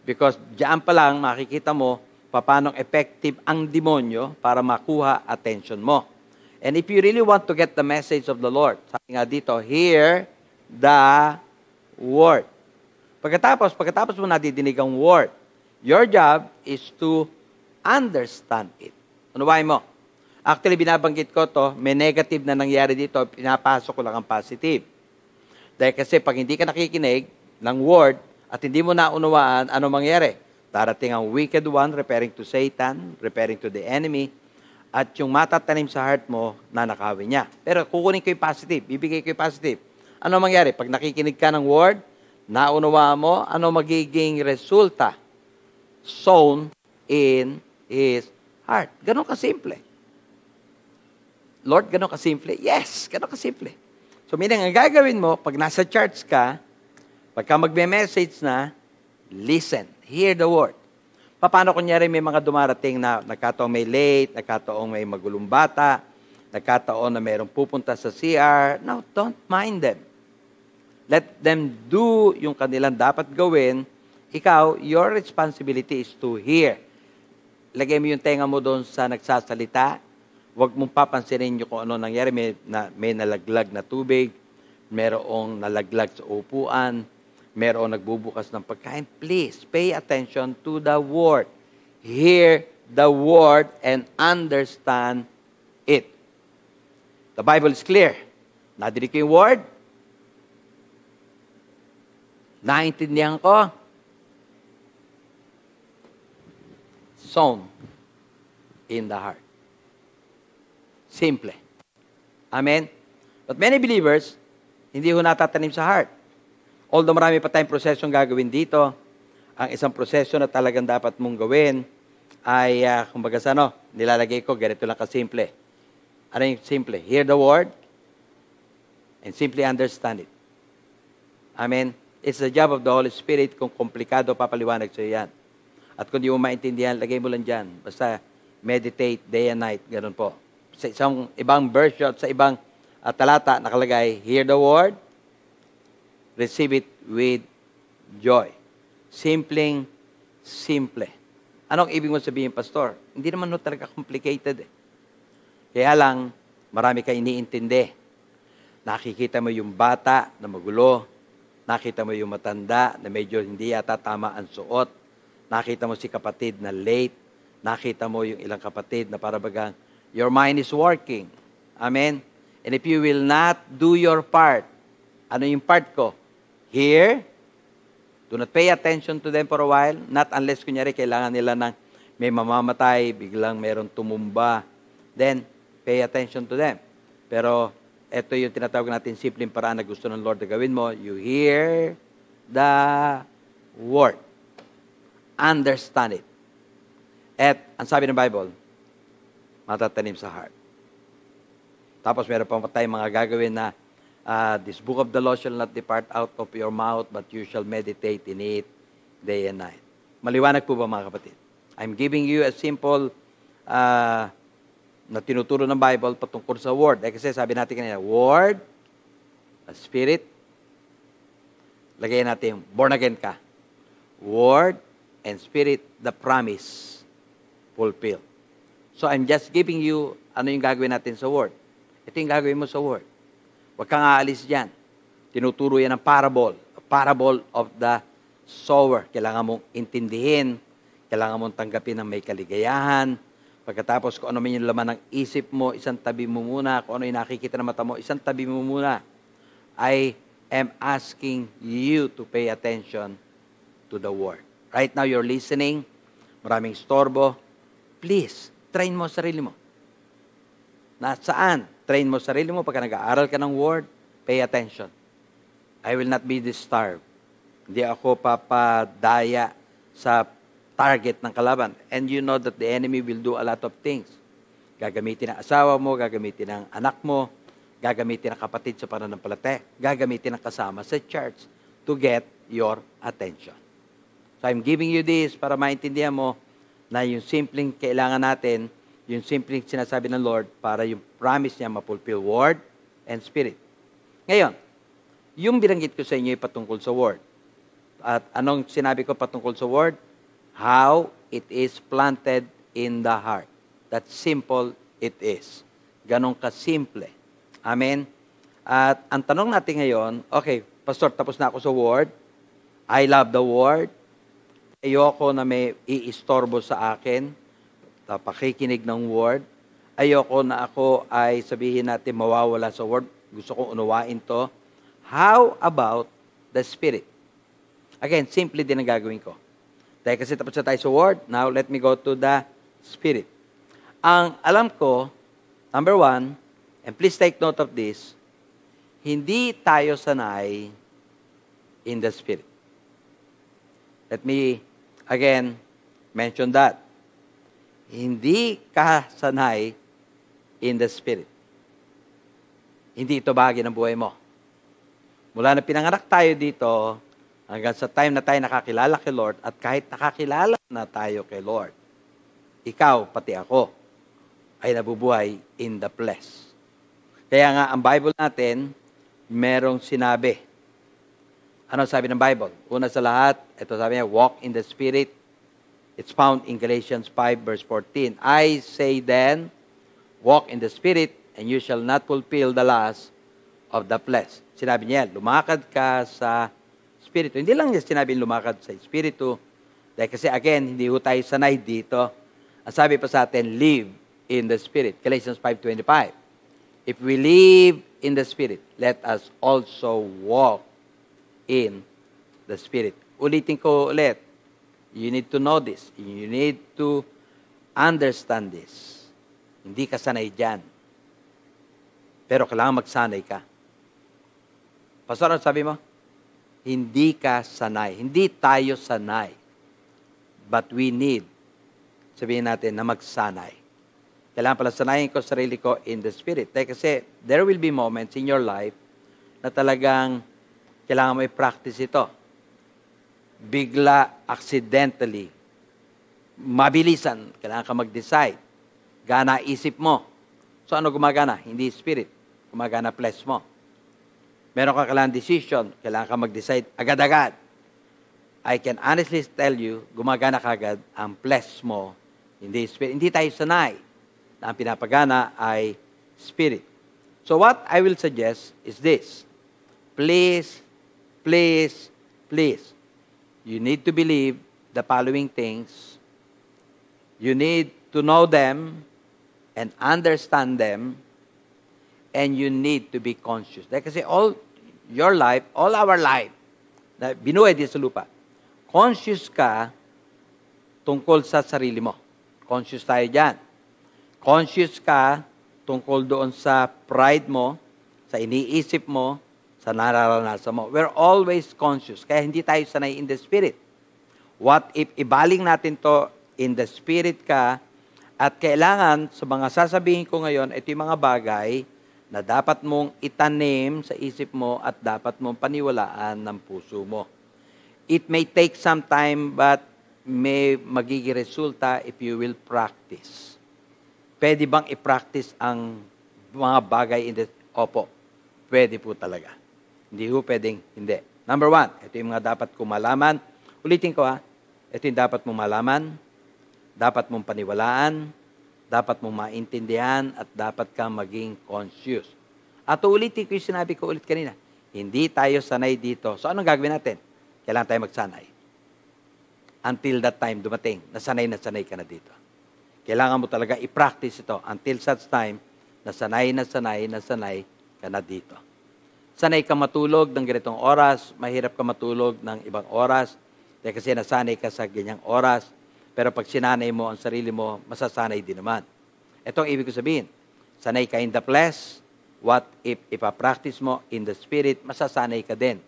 Because diyan pa lang makikita mo paano effective ang demonyo para makuha attention mo. And if you really want to get the message of the Lord, sabi nga dito, hear the word. Pagkatapos mo nadidinig ang word, your job is to understand it. Unawain mo. Actually, binabanggit ko to, may negative na nangyari dito, pinapasok ko lang ang positive. Dahil kasi pag hindi ka nakikinig ng word at hindi mo naunawaan, ano mangyari? Darating ang wicked one, referring to Satan, referring to the enemy, at yung matatanim sa heart mo, nanakawin niya. Pero kukunin ko yung positive, bibigay ko yung positive. Ano mangyari? Pag nakikinig ka ng word, naunawaan mo, ano magiging resulta? Sown in his heart. Ganon kasimple. Lord, ganon kasimple? Yes, ganon kasimple. So, meaning, ang gagawin mo, pag nasa church ka, pagka magme-message na, listen, hear the word. Paano kunyari may mga dumarating na nagkataong may late, nagkataong may magulong bata, nagkataon na mayroong pupunta sa CR, no, don't mind them. Let them do yung kanilang dapat gawin. Ikaw, your responsibility is to hear. Lagay mo yung tenga mo doon sa nagsasalita. Huwag mong papansinin nyo kung ano nangyari. May nalaglag na tubig, mayroong nalaglag sa upuan, mayroong nagbubukas ng pagkain. Please, pay attention to the word. Hear the word and understand it. The Bible is clear. Nadinig ko yung word. Naintindihan ko. Sown in the heart. Simple. Amen? But many believers, hindi ho natatanim sa heart. Although marami pa tayong prosesong gagawin dito, ang isang proseso na talagang dapat mong gawin ay, kumbaga sa nilalagay ko, ganito lang kasimple. Ano yung simple? Hear the word and simply understand it. Amen? It's the job of the Holy Spirit. Kung komplikado, papaliwanag sa yan. At kung di mo maintindihan, lagay mo lang dyan. Basta meditate day and night. Ganun po. Sa isang ibang version, sa ibang talata, nakalagay, hear the word, receive it with joy. Simpleng, simple. Anong ibig mo sabihin, Pastor? Hindi naman talaga complicated. Kaya lang, marami kayo iniintindi. Nakikita mo yung bata na magulo. Nakita mo yung matanda na medyo hindi yata tama ang suot. Nakita mo si kapatid na late. Nakita mo yung ilang kapatid na parabagang, your mind is working. Amen? And if you will not do your part, ano yung part ko? Hear. Do not pay attention to them for a while. Not unless, kunyari, kailangan nila ng may mamamatay, biglang meron tumumba. Then, pay attention to them. Pero, ito yung tinatawag natin simpleng paraan na gusto ng Lord na gawin mo. You hear the word. Understand it. At, ang sabi ng Bible, matatanim sa heart. Tapos meron pa tayong mga gagawin na this book of the law shall not depart out of your mouth, but you shall meditate in it day and night. Maliwanag po ba mga kapatid? I'm giving you a simple na tinuturo ng Bible patungkol sa word. Kasi sabi natin kanina, word, a spirit, lagay natin, born again ka. Word and spirit, the promise, fulfill. So I'm just giving you ano yung gagawin natin sa word. Ito yung gagawin mo sa word. Huwag kang aalis dyan. Tinuturo yan ng parable. A parable of the sower. Kailangan mong intindihin. Kailangan mong tanggapin ng may kaligayahan. Pagkatapos kung ano man yung laman ng isip mo, isang tabi mo muna. Kung ano yung nakikita ng mata mo, isang tabi mo muna. I am asking you to pay attention to the word. Right now, you're listening. Maraming storbo. Please, train mo sarili mo. Nasaan? Train mo sarili mo pagka nag-aaral ka ng Word, pay attention. I will not be disturbed. Hindi ako papadaya sa target ng kalaban. And you know that the enemy will do a lot of things. Gagamitin ng asawa mo, gagamitin ng anak mo, gagamitin ng kapatid sa pananampalataya, gagamitin ng kasama sa church to get your attention. So I'm giving you this para maintindihan mo na yung simpleng kailangan natin, yung simpleng sinasabi ng Lord para yung promise niya mapulfill Word and Spirit. Ngayon, yung binanggit ko sa inyo ay patungkol sa Word. At anong sinabi ko patungkol sa Word? How it is planted in the heart. That simple it is. Ganon kasimple. Amen? At ang tanong natin ngayon, okay, Pastor, tapos na ako sa Word. I love the Word. Ayoko na may iistorbo sa akin. Pakikinig ng Word. Ayoko na ako ay sabihin natin mawawala sa Word. Gusto kong unawain to. How about the Spirit? Again, simple din ang gagawin ko. Dahil kasi tapos na tayo sa Word, now let me go to the Spirit. Ang alam ko, number one, and please take note of this, hindi tayo sanay in the Spirit. Let me, again, mention that. Hindi ka sanay in the Spirit. Hindi ito bahagi ng buhay mo. Mula na pinanganak tayo dito, hanggang sa time na tayo nakakilala kay Lord, at kahit nakakilala na tayo kay Lord, ikaw, pati ako, ay nabubuhay in the flesh. Kaya nga, ang Bible natin, merong sinabi. Ano sabi ng Bible? Una sa lahat, ito sabi niya, walk in the Spirit. It's found in Galatians 5 verse 14. I say then, walk in the Spirit, and you shall not fulfill the lust of the flesh. Sinabi niya, lumakad ka sa Espiritu. Hindi lang niya sinabi lumakad sa Espiritu. Dahil kasi again, hindi ho tayo sanay dito. Ang sabi pa sa atin, live in the Spirit. Galatians 5:25. If we live in the Spirit, let us also walk in the Spirit. Ulitin ko ulit. You need to know this. You need to understand this. Hindi ka sanay dyan. Pero kailangan magsanay ka. Pastor, ano sabi mo? Hindi ka sanay. Hindi tayo sanay. But we need, sabihin natin, na magsanay. Kailangan pala sanayin ko sarili ko in the Spirit. Dahil kasi there will be moments in your life na talagang kailangan mo i-practice ito. Bigla, accidentally, mabilisan, kailangan ka mag-decide. Gana isip mo. So ano gumagana? Hindi Spirit. Gumagana flesh mo. Meron ka kailangan decision, kailangan ka mag-decide agad-agad. I can honestly tell you, gumagana kagad ang flesh mo, hindi Spirit. Hindi tayo sanay na ang pinapagana ay Spirit. So what I will suggest is this. Please, please, please, you need to believe the following things. You need to know them and understand them. And you need to be conscious. Dahil kasi all your life, all our life, na binuhay din sa lupa, conscious ka tungkol sa sarili mo. Conscious tayo dyan. Conscious ka tungkol doon sa pride mo, sa iniisip mo, sa nararanasan mo. We're always conscious. Kaya hindi tayo sanay in the Spirit. What if ibaling natin to in the Spirit ka, at kailangan, sa mga sasabihin ko ngayon, ito yung mga bagay na dapat mong itanim sa isip mo at dapat mong paniwalaan ng puso mo. It may take some time but may magiging resulta if you will practice. Pwede bang i-practice ang mga bagay in the... Opo, pwede po talaga. Hindi po pwedeng hindi. Number one, ito yung mga dapat kong malaman. Ulitin ko ito yung dapat mong malaman, dapat mong paniwalaan, dapat mong maintindihan at dapat kang maging conscious. At ulitin ko yung sinabi ko ulit kanina. Hindi tayo sanay dito. So anong gagawin natin? Kailangan tayo magsanay. Until that time dumating, nasanay ka na dito. Kailangan mo talaga i-practice ito until such time na sanay ka na dito. Sanay ka matulog ng ganitong oras, mahirap ka matulog ng ibang oras, dahil kasi nasanay ka sa ganyang oras. Pero pag sinanay mo ang sarili mo, masasanay din naman. Ito ang ibig ko sabihin. Sanay ka in the flesh, what if ipapractice mo in the spirit, masasanay ka din.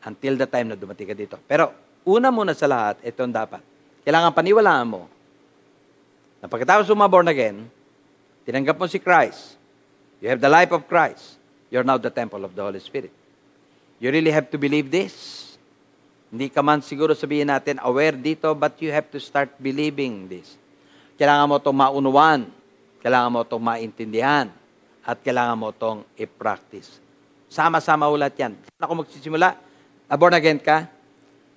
Until the time na dumating ka dito. Pero una muna sa lahat, ito ang dapat. Kailangan paniwalaan mo na pagkatapos mo born again, tinanggap mo si Christ, you have the life of Christ, you're now the temple of the Holy Spirit. You really have to believe this. Hindi ka man siguro sabihin natin aware dito, but you have to start believing this. Kailangan mo itong maunuan, kailangan mo itong maintindihan, at kailangan mo itong i-practice. Sama-sama ulat yan. Saan ako magsisimula? Born again ka?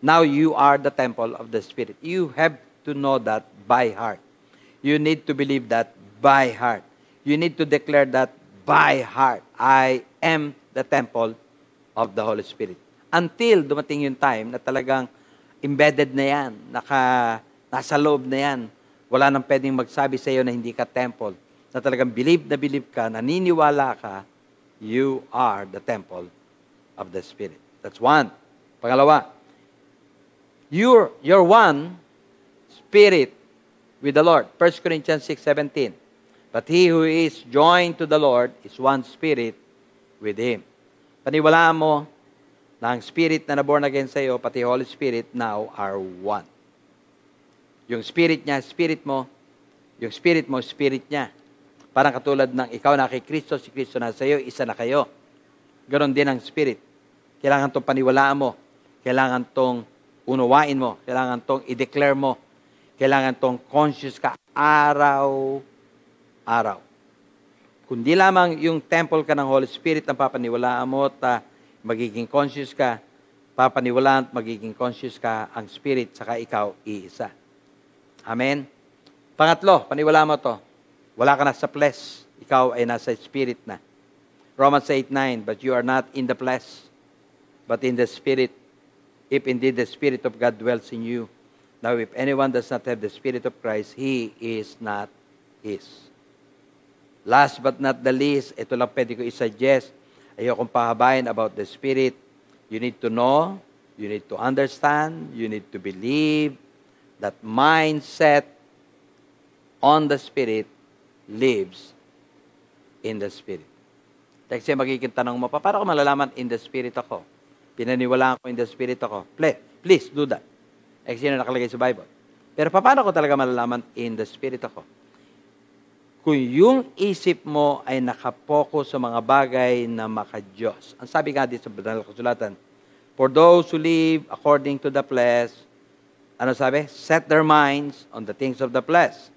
Now you are the temple of the Spirit. You have to know that by heart. You need to believe that by heart. You need to declare that by heart. I am the temple of the Holy Spirit. Until dumating yung time na talagang embedded na yan, nasa loob na yan. Wala nang pwedeng magsabi sa iyo na hindi ka temple. Na talagang believe ka, naniniwala ka, you are the temple of the Spirit. That's one. Pangalawa, you're one spirit with the Lord. 1 Corinthians 6:17. But he who is joined to the Lord is one spirit with Him. Paniwalaan mo na ang spirit na naborn again sa iyo, pati Holy Spirit, now are one. Yung spirit niya, spirit mo. Yung spirit mo, spirit niya. Parang katulad ng ikaw na kay Kristo, si Kristo na sa iyo, isa na kayo. Ganon din ang spirit. Kailangan itong paniwalaan mo. Kailangan itong unawain mo. Kailangan itong i-declare mo. Kailangan itong conscious ka araw-araw. Kundi lamang yung temple ka ng Holy Spirit ang papaniwalaan mo at magiging conscious ka, papaniwalaan at magiging conscious ka ang Spirit, saka ikaw iisa. Amen? Pangatlo, paniwalaan mo to. Wala ka na sa flesh. Ikaw ay nasa Spirit na. Romans 8:9, but you are not in the flesh, but in the Spirit, if indeed the Spirit of God dwells in you. Now, if anyone does not have the Spirit of Christ, he is not His. Last but not the least, ito lang pwede ko i-suggest. Ayokong pahabain about the Spirit. You need to know, you need to understand, you need to believe that mindset on the Spirit lives in the Spirit. Kasi magiging tanong mo, paano ko malalaman in the Spirit ako? Pinaniwalaan ko in the Spirit ako. Please do that. Kasi yun nakalagay sa Bible. Pero paano ko talaga malalaman in the Spirit ako? Kung yung isip mo ay nakapokus sa mga bagay na maka-Diyos. Ang sabi nga dito sa banal na kasulatan, for those who live according to the flesh, ano sabi? Set their minds on the things of the flesh.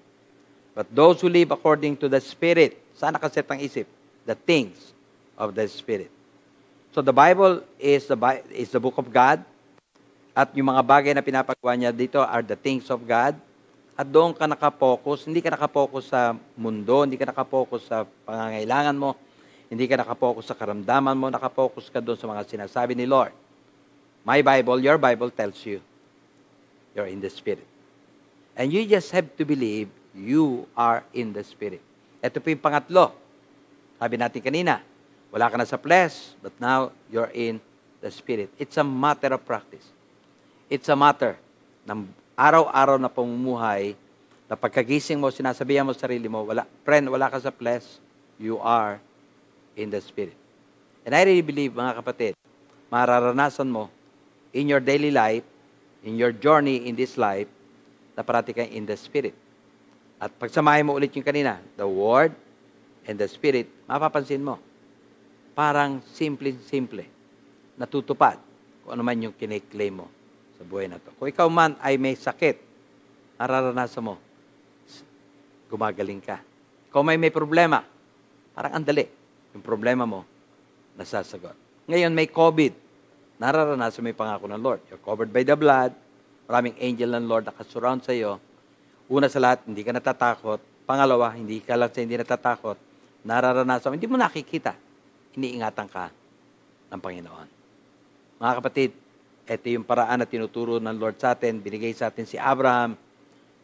But those who live according to the Spirit, saan nakaset ang isip? The things of the Spirit. So the Bible is the book of God. At yung mga bagay na pinapagawa niya dito are the things of God. At doon ka nakapokus, hindi ka nakapokus sa mundo, hindi ka nakapokus sa pangangailangan mo, hindi ka nakapokus sa karamdaman mo, nakapokus ka doon sa mga sinasabi ni Lord. My Bible, your Bible tells you, you're in the Spirit. And you just have to believe you are in the Spirit. Ito po yung pangatlo. Sabi natin kanina, wala ka na sa flesh, but now you're in the Spirit. It's a matter of practice. It's a matter ng araw-araw na pamumuhay na pagkagising mo, sinasabihan mo sa sarili mo, wala ka sa flesh, you are in the Spirit. And I really believe, mga kapatid, mararanasan mo in your daily life, in your journey in this life, na parati kang in the Spirit. At pagsamahin mo ulit yung kanina, the Word and the Spirit, mapapansin mo, parang simple-simple, natutupad kung ano man yung kiniklaim mo sa buhay na to. Kung ikaw man ay may sakit, nararanasan mo, gumagaling ka. Kung may problema, parang andali, yung problema mo, nasasagot. Ngayon may COVID, nararanasan mo yung pangako ng Lord. You're covered by the blood, maraming angel ng Lord nakasurround sa iyo. Una sa lahat, hindi ka natatakot. Pangalawa, hindi ka lang sa hindi natatakot. Nararanasan mo, hindi mo nakikita. Iniingatan ka ng Panginoon. Mga kapatid, ito yung paraan na tinuturo ng Lord sa atin. Binigay sa atin si Abraham.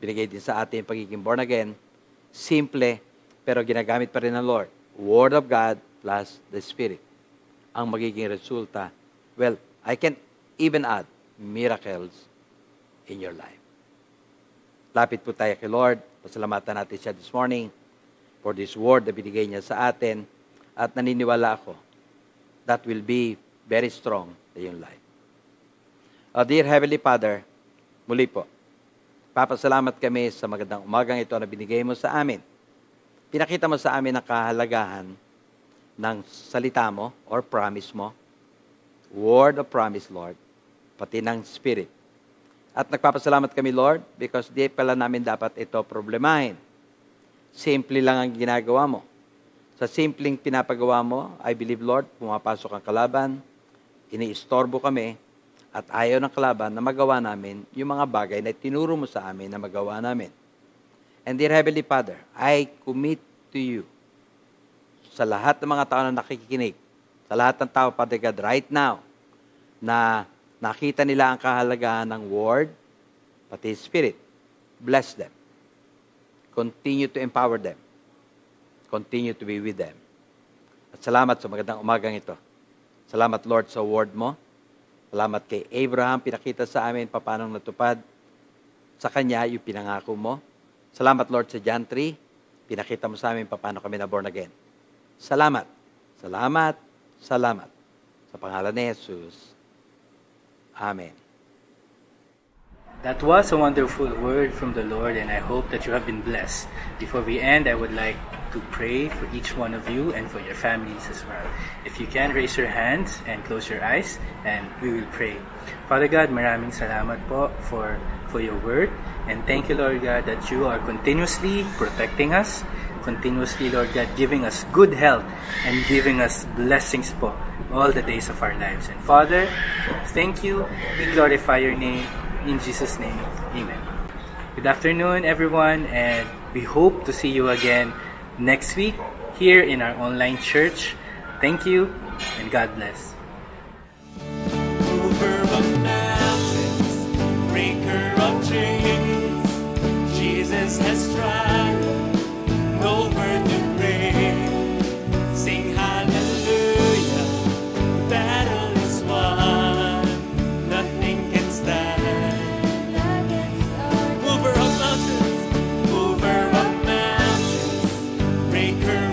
Binigay din sa atin yung pagiging born again. Simple, pero ginagamit pa rin ng Lord. Word of God plus the Spirit. Ang magiging resulta. Well, I can even add miracles in your life. Lapit po tayo kay Lord. Pasalamatan natin siya this morning for this word na binigay niya sa atin. At naniniwala ako, that will be very strong sa iyong life. Dear Heavenly Father, muli po, papasalamat kami sa magandang umagang ito na binigay mo sa amin. Pinakita mo sa amin ang kahalagahan ng salita mo or promise mo, word of promise, Lord, pati ng Spirit. At nagpapasalamat kami, Lord, because di pala namin dapat ito problemahin. Simple lang ang ginagawa mo. Sa simpleng pinapagawa mo, I believe, Lord, pumapasok ang kalaban, iniistorbo kami, at ayaw ng kalaban na magawa namin yung mga bagay na tinuro mo sa amin na magawa namin. And dear Heavenly Father, I commit to you sa lahat ng mga tao na nakikinig, sa lahat ng tao, Father God, right now, na nakita nila ang kahalagahan ng Word, pati Spirit. Bless them. Continue to empower them. Continue to be with them. At salamat sa magandang umagang ito. Salamat, Lord, sa Word mo. Salamat kay Abraham, pinakita sa amin paano natupad sa kanya yung pinangako mo. Salamat, Lord, sa John 3, pinakita mo sa amin paano kami na born again. Salamat. Salamat. Salamat. Sa pangalan ni Jesus. Amen. That was a wonderful word from the Lord, and I hope that you have been blessed. Before we end, I would like to pray for each one of you and for your families as well. If you can, raise your hands and close your eyes, and we will pray. Father God, maraming salamat po for your word, and thank you, Lord God, that you are continuously protecting us, continuously, Lord God, giving us good health and giving us blessings po all the days of our lives. And Father, thank you. We glorify your name. In Jesus' name, amen. Good afternoon, everyone, and we hope to see you again next week here in our online church. Thank you, and God bless. Mover of mountains, breaker of chains, Jesus has triumphed over the grave. Sing hallelujah, the battle is won, nothing can stand. Mover of mountains, breaker